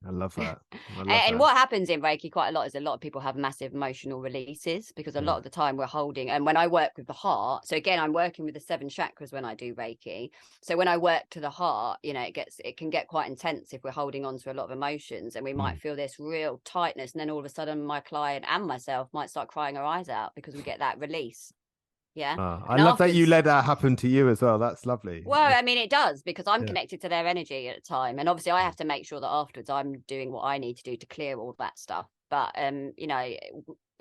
Speaker 2: I love that.
Speaker 1: And what happens in Reiki quite a lot is a lot of people have massive emotional releases, because a lot of the time we're holding, and when I work with the heart, so again, I'm working with the 7 chakras when I do Reiki. So when I work to the heart, it can get quite intense if we're holding on to a lot of emotions, and we might feel this real tightness, and then all of a sudden my client and myself might start crying our eyes out because we get that release.
Speaker 2: I love that you let that happen to you as well. That's lovely.
Speaker 1: Well, I mean, it does, because I'm connected to their energy at the time, and obviously I have to make sure that afterwards I'm doing what I need to do to clear all that stuff. But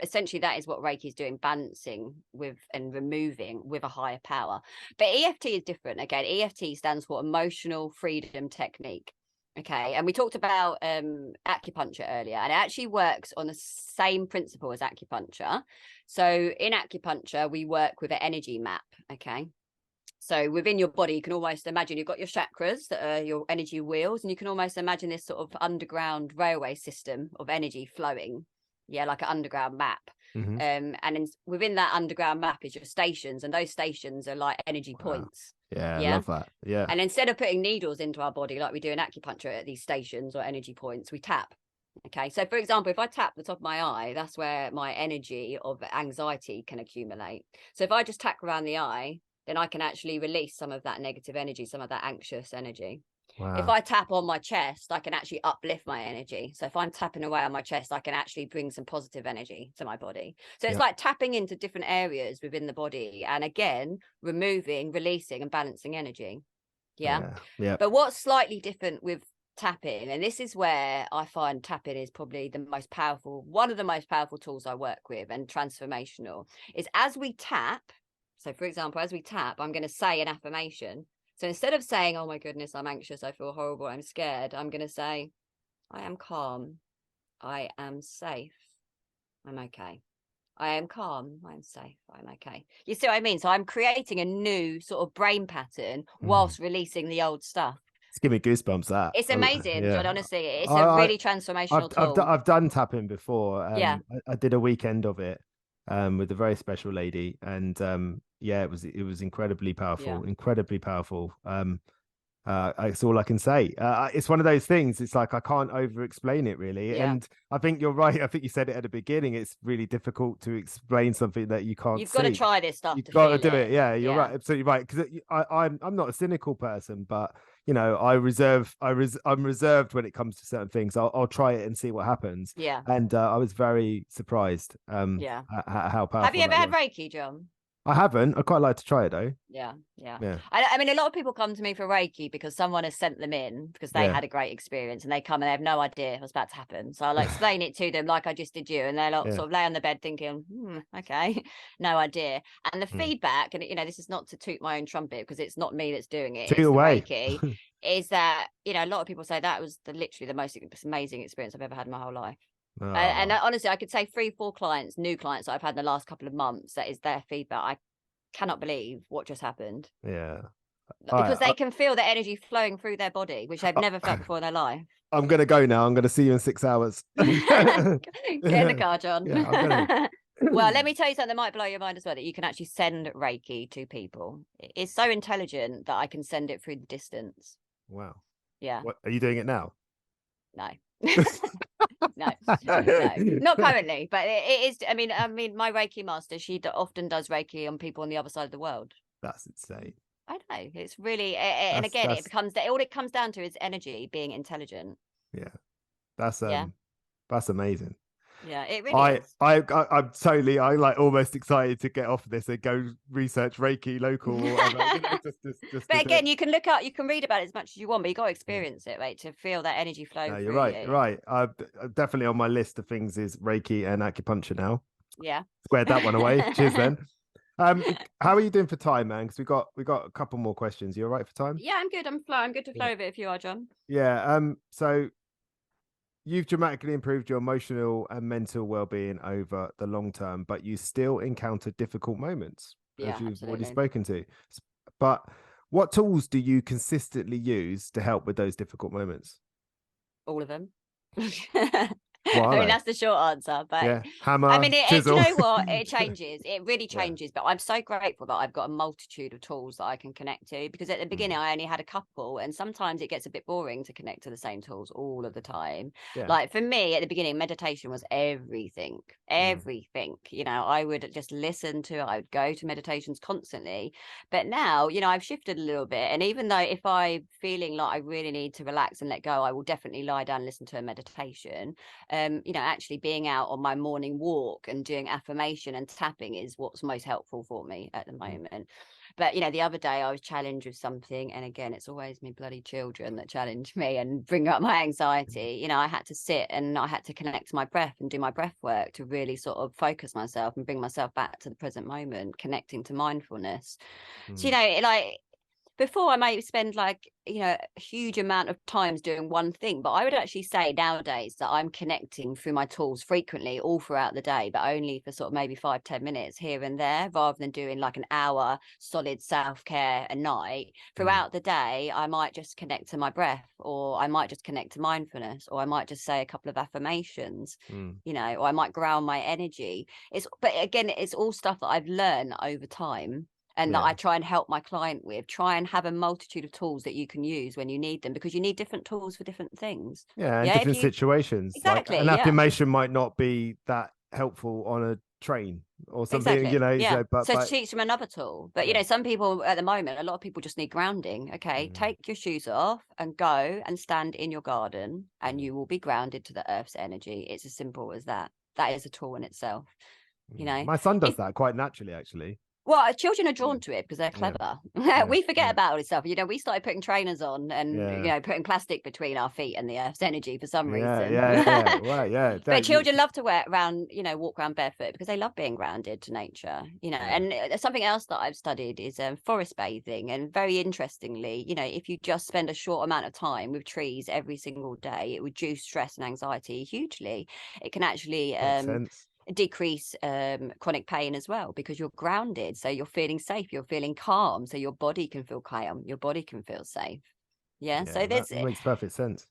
Speaker 1: essentially that is what Reiki is doing, balancing with and removing with a higher power. But EFT is different. Again, EFT stands for Emotional Freedom Technique. Okay, and we talked about acupuncture earlier, and it actually works on the same principle as acupuncture. So in acupuncture, we work with an energy map. Okay, so within your body, you can almost imagine you've got your chakras that are your energy wheels, and you can almost imagine this sort of underground railway system of energy flowing. Yeah, like an underground map.
Speaker 2: Mm-hmm.
Speaker 1: Within that underground map is your stations, and those stations are like energy points.
Speaker 2: Yeah, I
Speaker 1: Yeah.
Speaker 2: love that. Yeah.
Speaker 1: And instead of putting needles into our body like we do in acupuncture at these stations or energy points, we tap. Okay. So, for example, if I tap the top of my eye, that's where my energy of anxiety can accumulate. So, if I just tap around the eye, then I can actually release some of that negative energy, some of that anxious energy. If
Speaker 2: Wow.
Speaker 1: I tap on my chest, I can actually uplift my energy. So if I'm tapping away on my chest, I can actually bring some positive energy to my body. So it's
Speaker 2: Yep.
Speaker 1: like tapping into different areas within the body, and again, removing, releasing, and balancing energy. Yeah.
Speaker 2: Yeah.
Speaker 1: But what's slightly different with tapping, and this is where I find tapping is probably the most powerful, one of the most powerful tools I work with and transformational, is as we tap. So for example, as we tap, I'm going to say an affirmation. So instead of saying, oh my goodness, I'm anxious, I feel horrible, I'm scared, I'm going to say, I am calm, I am safe, I'm okay. I am calm, I'm safe, I'm okay. You see what I mean? So I'm creating a new sort of brain pattern whilst releasing the old stuff.
Speaker 2: It's giving me goosebumps. That
Speaker 1: It's amazing, John.
Speaker 2: yeah.
Speaker 1: Honestly, it's a really transformational tool.
Speaker 2: I've done tapping before.
Speaker 1: Yeah.
Speaker 2: I did a weekend of it with a very special lady, and yeah, it was incredibly powerful,
Speaker 1: Yeah.
Speaker 2: incredibly powerful. It's all I can say. It's one of those things. It's like I can't over explain it really.
Speaker 1: Yeah.
Speaker 2: And I think you're right. I think you said it at the beginning. It's really difficult to explain something that you can't
Speaker 1: You've
Speaker 2: see.
Speaker 1: got to try this stuff
Speaker 2: You've
Speaker 1: to
Speaker 2: got to
Speaker 1: feel
Speaker 2: do it. Yeah, you're
Speaker 1: Yeah.
Speaker 2: right. Absolutely right. Because I'm not a cynical person, but you know, I'm reserved when it comes to certain things. I'll try it and see what happens.
Speaker 1: Yeah.
Speaker 2: And I was very surprised
Speaker 1: Yeah.
Speaker 2: at how powerful
Speaker 1: Have you ever
Speaker 2: that
Speaker 1: had
Speaker 2: was.
Speaker 1: Reiki, John?
Speaker 2: I haven't. I quite like to try it though.
Speaker 1: Yeah.
Speaker 2: Yeah.
Speaker 1: I mean, a lot of people come to me for Reiki because someone has sent them in because they
Speaker 2: Yeah.
Speaker 1: had a great experience, and they come and they have no idea what's about to happen. So I'll explain it to them like I just did you, and they'll
Speaker 2: Yeah.
Speaker 1: sort of lay on the bed thinking, okay, no idea. And the feedback, and you know, this is not to toot my own trumpet because it's not me that's doing it,
Speaker 2: Take
Speaker 1: it's
Speaker 2: it
Speaker 1: the
Speaker 2: away.
Speaker 1: Reiki, is that, you know, a lot of people say that was literally the most amazing experience I've ever had in my whole life.
Speaker 2: Oh.
Speaker 1: And honestly, I could say 3-4 clients, new clients that I've had in the last couple of months, that is their feedback. I cannot believe what just happened.
Speaker 2: Yeah.
Speaker 1: Because they can feel the energy flowing through their body, which they've
Speaker 2: I,
Speaker 1: never felt before in their life.
Speaker 2: I'm gonna go now. I'm gonna see you in 6 hours.
Speaker 1: Get in the car, John.
Speaker 2: Yeah, I'm gonna.
Speaker 1: Well, let me tell you something that might blow your mind as well, that you can actually send Reiki to people. It's so intelligent that I can send it through the distance.
Speaker 2: Wow.
Speaker 1: Yeah.
Speaker 2: What are you doing it now?
Speaker 1: No. No, not currently, but it is. I mean, my Reiki master, she often does Reiki on people on the other side of the world.
Speaker 2: That's insane.
Speaker 1: I know, it's really, and again, it becomes that all it comes down to is energy being intelligent.
Speaker 2: Yeah, that's amazing.
Speaker 1: Yeah, it really is.
Speaker 2: I'm totally, I like almost excited to get off this and go research Reiki local. Or whatever, you know, just
Speaker 1: but again, you can look up, you can read about it as much as you want, but you got to experience it, right, to feel that energy flow.
Speaker 2: No, you're right. You're right. Definitely on my list of things is Reiki and acupuncture now.
Speaker 1: Yeah,
Speaker 2: squared that one away. Cheers, then. How are you doing for time, man? Because we got a couple more questions. You all right for time?
Speaker 1: Yeah, I'm good. I'm good to flow with it if you are, John.
Speaker 2: Yeah. So you've dramatically improved your emotional and mental well-being over the long term, but you still encounter difficult moments, as you've already spoken to. But what tools do you consistently use to help with those difficult moments?
Speaker 1: All of them.
Speaker 2: I
Speaker 1: mean, that's the short answer, but
Speaker 2: yeah. Hammer,
Speaker 1: I mean,
Speaker 2: chisel.
Speaker 1: you know what? It changes. It really changes. But I'm so grateful that I've got a multitude of tools that I can connect to, because at the beginning I only had a couple, and sometimes it gets a bit boring to connect to the same tools all of the time.
Speaker 2: Yeah.
Speaker 1: Like for me at the beginning, meditation was everything. You know, I would just listen to it. I would go to meditations constantly. But now, you know, I've shifted a little bit. And even though if I'm feeling like I really need to relax and let go, I will definitely lie down and listen to a meditation. You know, actually being out on my morning walk and doing affirmation and tapping is what's most helpful for me at the moment. But, you know, the other day I was challenged with something, and again, it's always me bloody children that challenge me and bring up my anxiety. You know, I had to sit and I had to connect to my breath and do my breath work to really sort of focus myself and bring myself back to the present moment, connecting to mindfulness. So, you know, like, before I might spend like, a huge amount of times doing one thing, but I would actually say nowadays that I'm connecting through my tools frequently all throughout the day, but only for sort of maybe 5-10 minutes here and there, rather than doing like an hour solid self-care a night. Throughout the day, I might just connect to my breath, or I might just connect to mindfulness, or I might just say a couple of affirmations, or I might ground my energy. But again, it's all stuff that I've learned over time, and that I try and help my client with. Try and have a multitude of tools that you can use when you need them, because you need different tools for different things.
Speaker 2: Yeah, in different situations.
Speaker 1: Exactly.
Speaker 2: Like an affirmation might not be that helpful on a train or something,
Speaker 1: Exactly. So
Speaker 2: but
Speaker 1: teach them another tool. But some people at the moment, a lot of people just need grounding. Okay, take your shoes off and go and stand in your garden, and you will be grounded to the earth's energy. It's as simple as that. That is a tool in itself.
Speaker 2: My son does that quite naturally, actually.
Speaker 1: Well, children are drawn to it because they're clever. We forget about all this stuff. We started putting trainers on and, putting plastic between our feet and the earth's energy for some reason.
Speaker 2: Right,
Speaker 1: But children love to walk around barefoot because they love being grounded to nature, And something else that I've studied is forest bathing. And very interestingly, if you just spend a short amount of time with trees every single day, it reduces stress and anxiety hugely. It can actually decrease chronic pain as well, because you're grounded, so you're feeling safe, you're feeling calm, so your body can feel calm, your body can feel safe. So
Speaker 2: that makes perfect sense.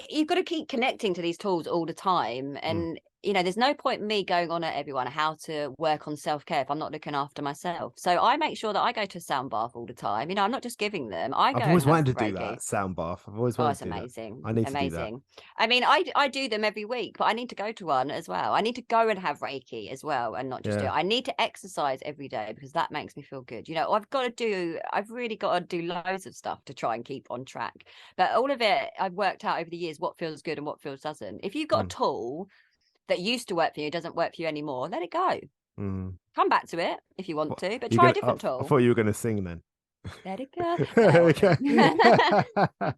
Speaker 1: You've got to keep connecting to these tools all the time, and there's no point in me going on at everyone how to work on self-care if I'm not looking after myself. So I make sure that I go to a sound bath all the time. I'm not just giving them.
Speaker 2: I've always wanted to do that sound bath. I've always wanted to do
Speaker 1: amazing.
Speaker 2: That. I need
Speaker 1: amazing.
Speaker 2: to do that.
Speaker 1: I mean, I do them every week, but I need to go to one as well. I need to go and have Reiki as well, and not just do it. I need to exercise every day because that makes me feel good. I've really got to do loads of stuff to try and keep on track. But all of it, I've worked out over the years what feels good and what feels doesn't. If you've got a tool that used to work for you, doesn't work for you anymore, let it go. Come back to it if you want to, but try a different tool.
Speaker 2: I thought you were going to sing then.
Speaker 1: Let it go.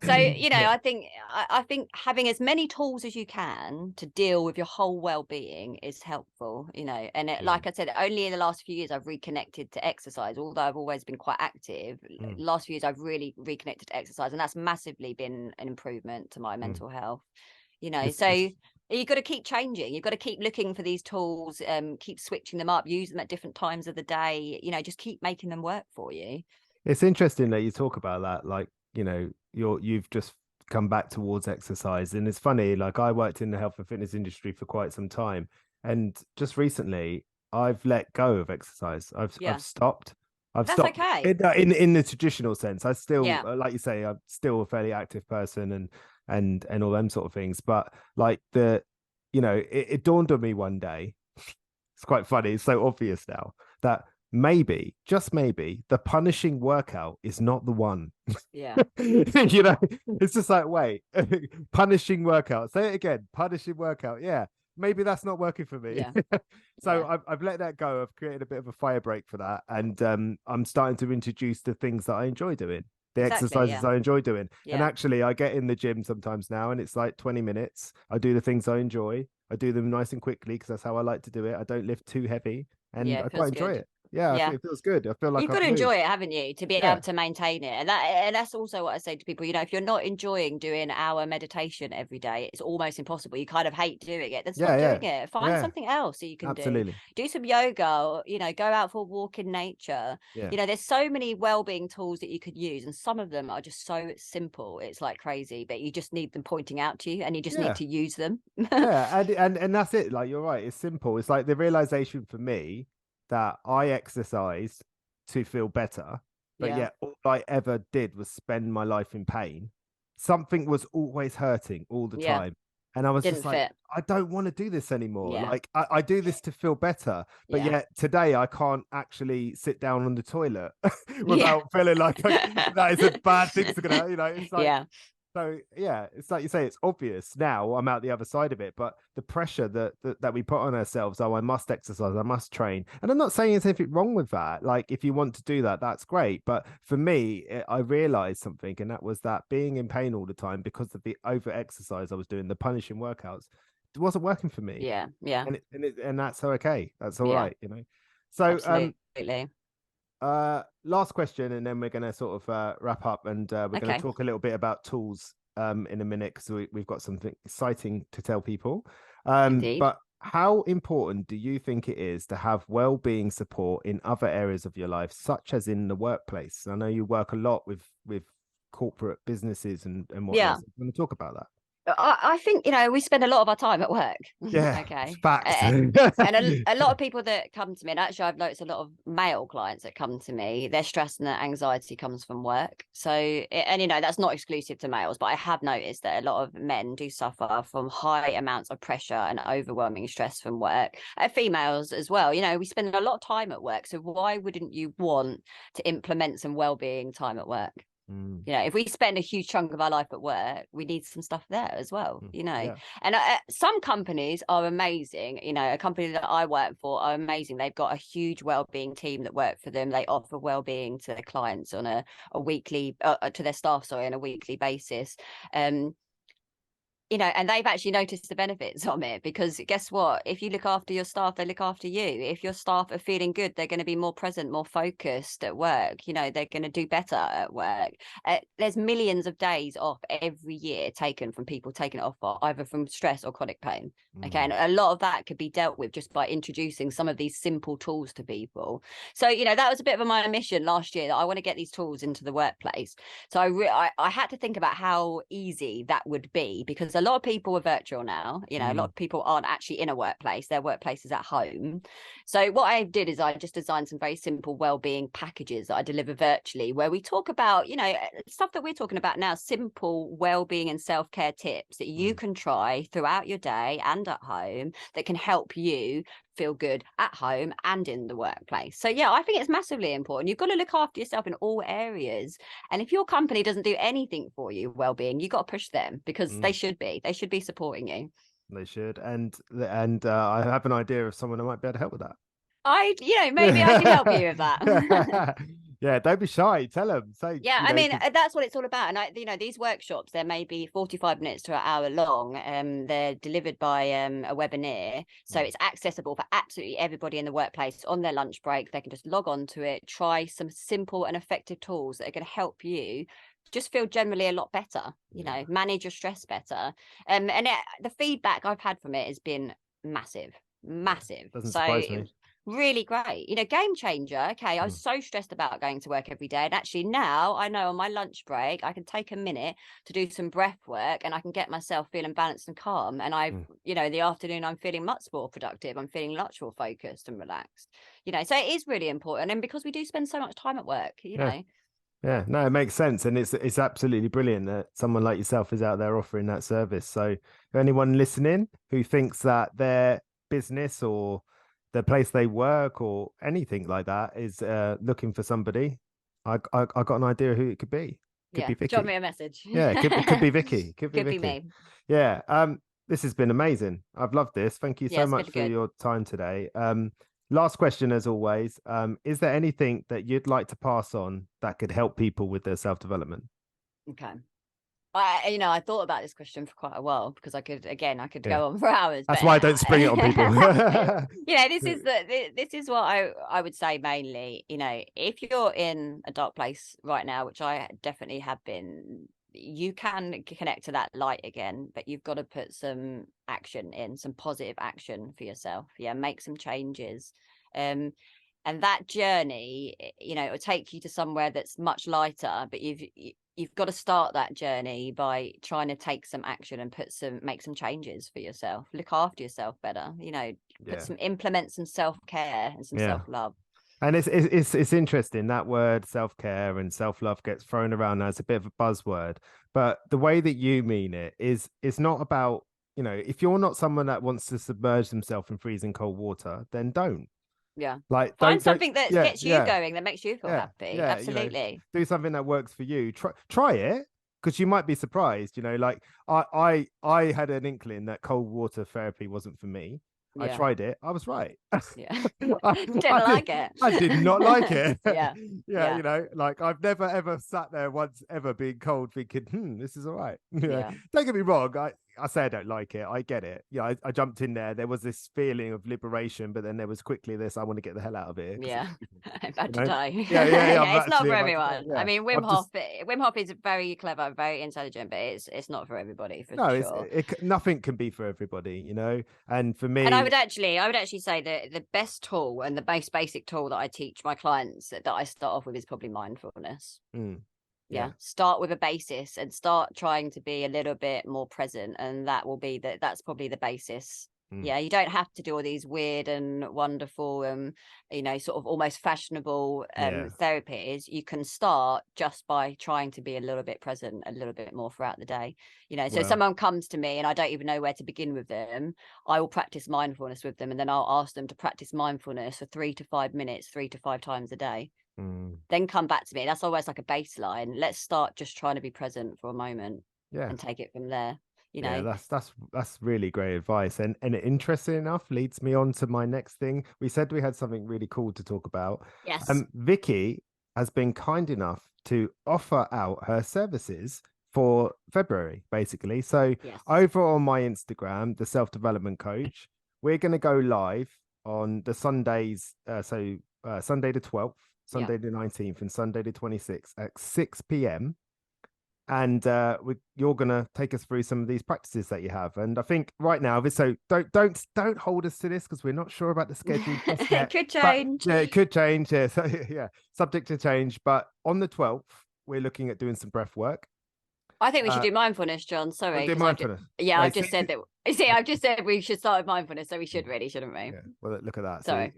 Speaker 1: So I think having as many tools as you can to deal with your whole well-being is helpful. Like I said, only in the last few years I've reconnected to exercise. Although I've always been quite active, last few years I've really reconnected to exercise, and that's massively been an improvement to my mental health. So you've got to keep changing. You've got to keep looking for these tools, keep switching them up, use them at different times of the day. Just keep making them work for you.
Speaker 2: It's interesting that you talk about that. Like, you've just come back towards exercise, and it's funny. Like, I worked in the health and fitness industry for quite some time, and just recently I've let go of exercise. I've stopped.
Speaker 1: That's
Speaker 2: stopped.
Speaker 1: Okay.
Speaker 2: In the traditional sense. I still, like you say, I'm still a fairly active person, and all them sort of things. But like it dawned on me one day. It's quite funny. It's so obvious now that maybe, just maybe, the punishing workout is not the one. It's just like, wait, punishing workout. Say it again. Punishing workout. Yeah. Maybe that's not working for me. I've let that go. I've created a bit of a fire break for that. And I'm starting to introduce the things that I enjoy doing. The exercises I enjoy doing. And actually I get in the gym sometimes now, and it's like 20 minutes. I do the things I enjoy. I do them nice and quickly because that's how I like to do it. I don't lift too heavy, and I quite enjoy it. It feels good. I feel like
Speaker 1: you've got to enjoy it, haven't you, to be able to maintain it. And that's also what I say to people. If you're not enjoying doing our meditation every day, it's almost impossible. You kind of hate doing it. Then stop doing it. Find something else that you can do some yoga, or go out for a walk in nature. There's so many well-being tools that you could use, and some of them are just so simple, it's like crazy, but you just need them pointing out to you, and you just need to use them.
Speaker 2: And that's it. Like, you're right, it's simple. It's like the realization for me that I exercised to feel better, but yet all I ever did was spend my life in pain. Something was always hurting all the time. And I was just like, I don't want to do this anymore. Like, I do this to feel better, but yet today I can't actually sit down on the toilet without feeling like that is a bad thing to go. It's like, so it's like you say, it's obvious now. I'm out the other side of it, but the pressure that we put on ourselves, I must exercise, I must train. And I'm not saying there's anything wrong with that. Like, if you want to do that, that's great. But for me, I realized something, and that was that being in pain all the time because of the over exercise I was doing, the punishing workouts, it wasn't working for me. And that's okay. That's all right. So
Speaker 1: absolutely.
Speaker 2: Last question, and then we're going to sort of wrap up, and we're going
Speaker 1: Okay.
Speaker 2: to talk a little bit about tools in a minute, because we've got something exciting to tell people.
Speaker 1: Indeed.
Speaker 2: But how important do you think it is to have well-being support in other areas of your life, such as in the workplace? I know you work a lot with corporate businesses and
Speaker 1: Yeah.
Speaker 2: whatnot. So I'm going to talk about that.
Speaker 1: I think, we spend a lot of our time at work.
Speaker 2: Yeah,
Speaker 1: Okay.
Speaker 2: facts.
Speaker 1: And a lot of people that come to me, and actually I've noticed a lot of male clients that come to me, their stress and their anxiety comes from work. So, and that's not exclusive to males, but I have noticed that a lot of men do suffer from high amounts of pressure and overwhelming stress from work. Females as well. We spend a lot of time at work. So why wouldn't you want to implement some well-being time at work?
Speaker 2: Mm,
Speaker 1: If we spend a huge chunk of our life at work, we need some stuff there as well.
Speaker 2: yeah.
Speaker 1: And some companies are amazing. A company that I work for are amazing. They've got a huge well-being team that work for them. They offer well-being to their clients on a weekly to their staff, sorry, on a weekly basis. And they've actually noticed the benefits of it, because guess what? If you look after your staff, they look after you. If your staff are feeling good, they're going to be more present, more focused at work. They're going to do better at work. There's millions of days off every year taken from people taking it off either from stress or chronic pain. Okay. And a lot of that could be dealt with just by introducing some of these simple tools to people. So, that was a bit of my mission last year, that I want to get these tools into the workplace. So I had to think about how easy that would be, because a lot of people are virtual now. A lot of people aren't actually in a workplace. Their workplace is at home. So what I did is I just designed some very simple well-being packages that I deliver virtually, where we talk about, stuff that we're talking about now, simple well-being and self-care tips that you can try throughout your day and at home, that can help you feel good at home and in the workplace. So yeah, I think it's massively important. You've got to look after yourself in all areas. And if your company doesn't do anything for you well-being, you've got to push them, because they should be supporting you.
Speaker 2: They should. And I have an idea of someone who might be able to help with that.
Speaker 1: Maybe I can help you with that.
Speaker 2: Yeah, don't be shy. Tell them. Say,
Speaker 1: Yeah, I mean, that's what it's all about. And these workshops, they're maybe 45 minutes to an hour long. They're delivered by a webinar, so it's accessible for absolutely everybody in the workplace on their lunch break. They can just log on to it, try some simple and effective tools that are going to help you just feel generally a lot better. Manage your stress better. And the feedback I've had from it has been massive.
Speaker 2: Doesn't surprise me.
Speaker 1: Really great, game changer. Okay, I was so stressed about going to work every day, and actually now I know on my lunch break I can take a minute to do some breath work, and I can get myself feeling balanced and calm. And the afternoon I'm feeling much more productive. I'm feeling much more focused and relaxed. So it is really important, and because we do spend so much time at work.
Speaker 2: Yeah, no, it makes sense, and it's absolutely brilliant that someone like yourself is out there offering that service. So, for anyone listening who thinks that their business or the place they work or anything like that is looking for somebody, I got an idea who it could be. Could be Vicky.
Speaker 1: Drop me a message.
Speaker 2: Yeah, it could be Vicky. Could be
Speaker 1: Vicky.
Speaker 2: me. Yeah. This has been amazing. I've loved this. Thank you so much for your time today. Last question, as always. Is there anything that you'd like to pass on that could help people with their self-development?
Speaker 1: Okay. I thought about this question for quite a while, because I could go on for hours.
Speaker 2: That's why I don't spring it on people.
Speaker 1: This is what I would say mainly. If you're in a dark place right now, which I definitely have been, you can connect to that light again, but you've got to put some action in, some positive action for yourself. Make some changes. And that journey, it'll take you to somewhere that's much lighter, but you've got to start that journey by trying to take some action and make some changes for yourself. Look after yourself better. Implement some self-care and some self-love.
Speaker 2: And it's interesting, that word self-care and self-love gets thrown around as a bit of a buzzword, but the way that you mean it is, it's not about, if you're not someone that wants to submerge themselves in freezing cold water, then don't. Like,
Speaker 1: find something that gets you going, that makes you feel happy. Absolutely.
Speaker 2: Do something that works for you. Try it, because you might be surprised. Like I had an inkling that cold water therapy wasn't for me. I tried it. I was right.
Speaker 1: Didn't like it.
Speaker 2: I did not like it.
Speaker 1: Yeah.
Speaker 2: Like I've never ever sat there once ever being cold thinking, this is all right. Don't get me wrong. I say I don't like it. I get it. Yeah, I jumped in there. There was this feeling of liberation, but then there was quickly this, I want to get the hell out of here.
Speaker 1: Yeah, I'm about to
Speaker 2: know?
Speaker 1: die.
Speaker 2: Yeah. I'm
Speaker 1: It's not
Speaker 2: actually
Speaker 1: for
Speaker 2: about to die.
Speaker 1: everyone. I
Speaker 2: Yeah.
Speaker 1: mean,
Speaker 2: I've just
Speaker 1: Wim Hof is very clever, very intelligent, but it's not for everybody for
Speaker 2: no,
Speaker 1: sure.
Speaker 2: nothing can be for everybody, you know. And for me,
Speaker 1: And I would actually say that the best tool and the basic tool that I teach my clients that I start off with is probably mindfulness.
Speaker 2: Yeah.
Speaker 1: Start with a basis and start trying to be a little bit more present, and that's probably the basis. Yeah, you don't have to do all these weird and wonderful sort of almost fashionable therapies. You can start just by trying to be a little bit present a little bit more throughout the day. So someone comes to me and I don't even know where to begin with them, I will practice mindfulness with them, and then I'll ask them to practice mindfulness for 3 to 5 minutes 3 to 5 times a day. Then come back to me. That's always like a baseline. Let's start just trying to be present for a moment and take it from there.
Speaker 2: Yeah, that's really great advice. And interesting enough leads me on to my next thing. We said we had something really cool to talk about.
Speaker 1: Yes.
Speaker 2: Vicki has been kind enough to offer out her services for February, basically. So over on my Instagram, the self-development coach, we're going to go live on the Sundays. Sunday the 12th, Sunday the 19th, and Sunday the 26th at 6 p.m. And you're gonna take us through some of these practices that you have. And I think right now, so don't hold us to this because we're not sure about the schedule.
Speaker 1: It could change.
Speaker 2: Yeah, it could change. Yeah, so yeah, subject to change. But on the 12th, we're looking at doing some breath work.
Speaker 1: I think we should do mindfulness, John. Sorry.
Speaker 2: Do mindfulness.
Speaker 1: I've just said that. I've just said we should start with mindfulness, so we should really, shouldn't we?
Speaker 2: Yeah. Well, look at that.
Speaker 1: Sorry.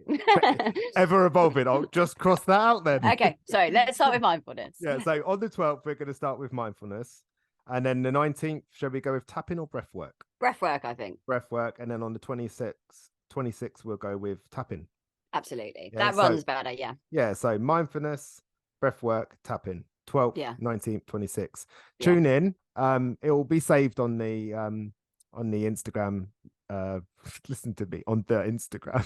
Speaker 2: Ever evolving. I'll just cross that out then.
Speaker 1: Okay. Sorry. Let's start with mindfulness.
Speaker 2: Yeah. So on the 12th, we're going to start with mindfulness. And then the 19th, shall we go with tapping or breath work?
Speaker 1: Breath work, I think.
Speaker 2: Breath work. And then on the 26th, we'll go with tapping.
Speaker 1: Absolutely. Yeah, that runs better. Yeah.
Speaker 2: Yeah. So mindfulness, breath work, tapping. 12th, 19th, 26th. Tune in. It will be saved on the Instagram. Listen to me on the Instagram.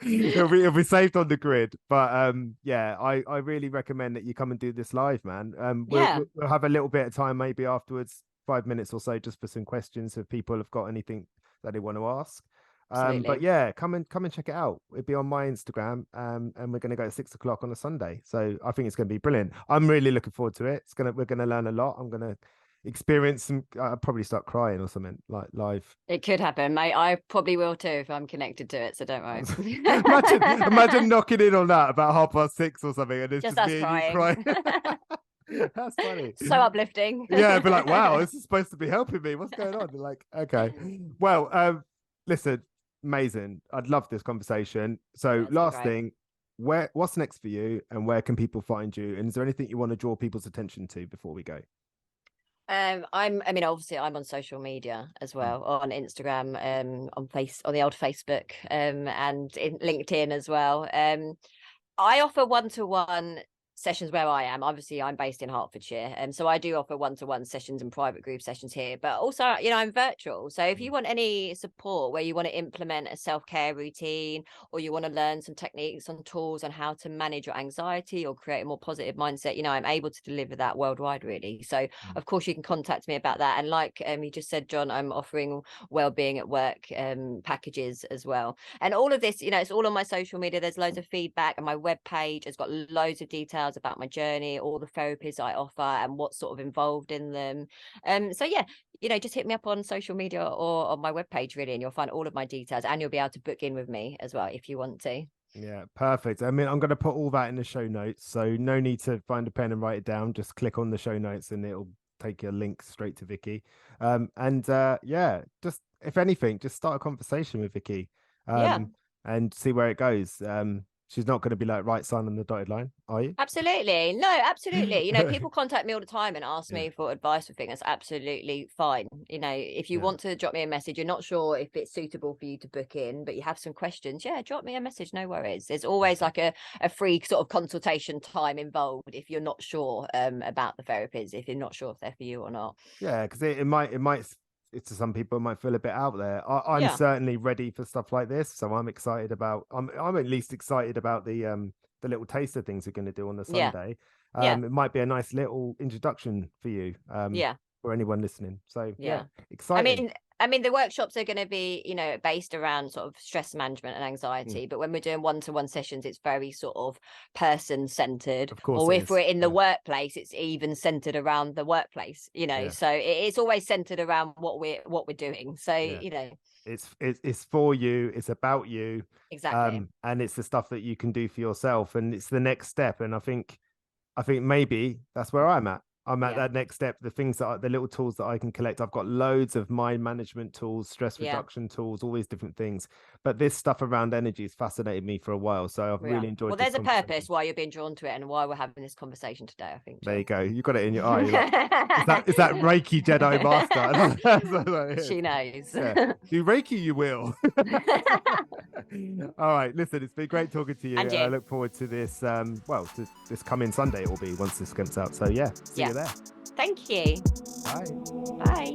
Speaker 2: it'll be saved on the grid. But I really recommend that you come and do this live, man. We'll have a little bit of time maybe afterwards, 5 minutes or so, just for some questions if people have got anything that they want to ask. But yeah, come and check it out. It'll be on my Instagram, and we're going to go at 6 o'clock on a Sunday. So I think it's going to be brilliant. I'm really looking forward to it. We're going to learn a lot. I'm going to experience some. I'll probably start crying or something like live.
Speaker 1: It could happen, mate. I probably will too if I'm connected to it. So don't worry.
Speaker 2: imagine knocking in on that about 6:30 or something, and it's just me and you crying. That's funny.
Speaker 1: So uplifting.
Speaker 2: Yeah, I'd be like, wow, this is supposed to be helping me. What's going on? Like, okay, well, listen. Amazing. I'd love this conversation. So last thing, what's next for you and where can people find you? And is there anything you want to draw people's attention to before we go?
Speaker 1: Obviously I'm on social media as well, on Instagram, on the old Facebook, and in LinkedIn as well. I offer one-to-one sessions where I am. Obviously I'm based in Hertfordshire, and so I do offer one-to-one sessions and private group sessions here, but also I'm virtual. So if you want any support where you want to implement a self-care routine, or you want to learn some techniques and tools on how to manage your anxiety or create a more positive mindset, I'm able to deliver that worldwide really. So of course you can contact me about that. And like you just said, John, I'm offering well-being at work packages as well. And all of this, it's all on my social media. There's loads of feedback, and my webpage has got loads of details about my journey, all the therapies I offer and what's sort of involved in them. Just hit me up on social media or on my webpage really, and you'll find all of my details, and you'll be able to book in with me as well if you want to.
Speaker 2: Yeah, perfect. I mean, I'm going to put all that in the show notes, so no need to find a pen and write it down. Just click on the show notes and it'll take your link straight to Vicki. Just if anything, just start a conversation with Vicki and see where it goes. She's not going to be like, right, sign on the dotted line, are you?
Speaker 1: Absolutely. No, absolutely. People contact me all the time and ask me for advice for things. That's absolutely fine. If you want to drop me a message, you're not sure if it's suitable for you to book in, but you have some questions, drop me a message. No worries. There's always like a free sort of consultation time involved if you're not sure about the therapies, if you're not sure if they're for you or not.
Speaker 2: Yeah, because it might to some people it might feel a bit out there. I'm certainly ready for stuff like this, so I'm excited about. I'm at least excited about the little taster things we're going to do on the Sunday. It might be a nice little introduction for you. for anyone listening. So
Speaker 1: Yeah.
Speaker 2: exciting.
Speaker 1: I mean, the workshops are going to be, you know, based around sort of stress management and anxiety. But when we're doing one-to-one sessions, it's very sort of person-centered.
Speaker 2: Of course
Speaker 1: Or
Speaker 2: it
Speaker 1: if
Speaker 2: is.
Speaker 1: we're in the workplace, it's even centered around the workplace, you know. So it's always centered around what we're doing. So, you know,
Speaker 2: it's for you, it's about you.
Speaker 1: Exactly.
Speaker 2: And it's the stuff that you can do for yourself, and it's the next step. And I think maybe that's where I'm at. I'm at that next step. The things the little tools that I can collect. I've got loads of mind management tools, stress reduction tools, all these different things. But this stuff around energy has fascinated me for a while. So I've really enjoyed.
Speaker 1: Well, there's a purpose why you're being drawn to it and why we're having this conversation today, I think. Jill.
Speaker 2: There you go. You got it in your eye. Like, is that Reiki Jedi Master?
Speaker 1: She knows.
Speaker 2: Do Reiki, you will. All right. Listen, it's been great talking to you. I look forward to this. To this coming Sunday it will be once this comes out. So see you there.
Speaker 1: Thank you.
Speaker 2: Bye.
Speaker 1: Bye.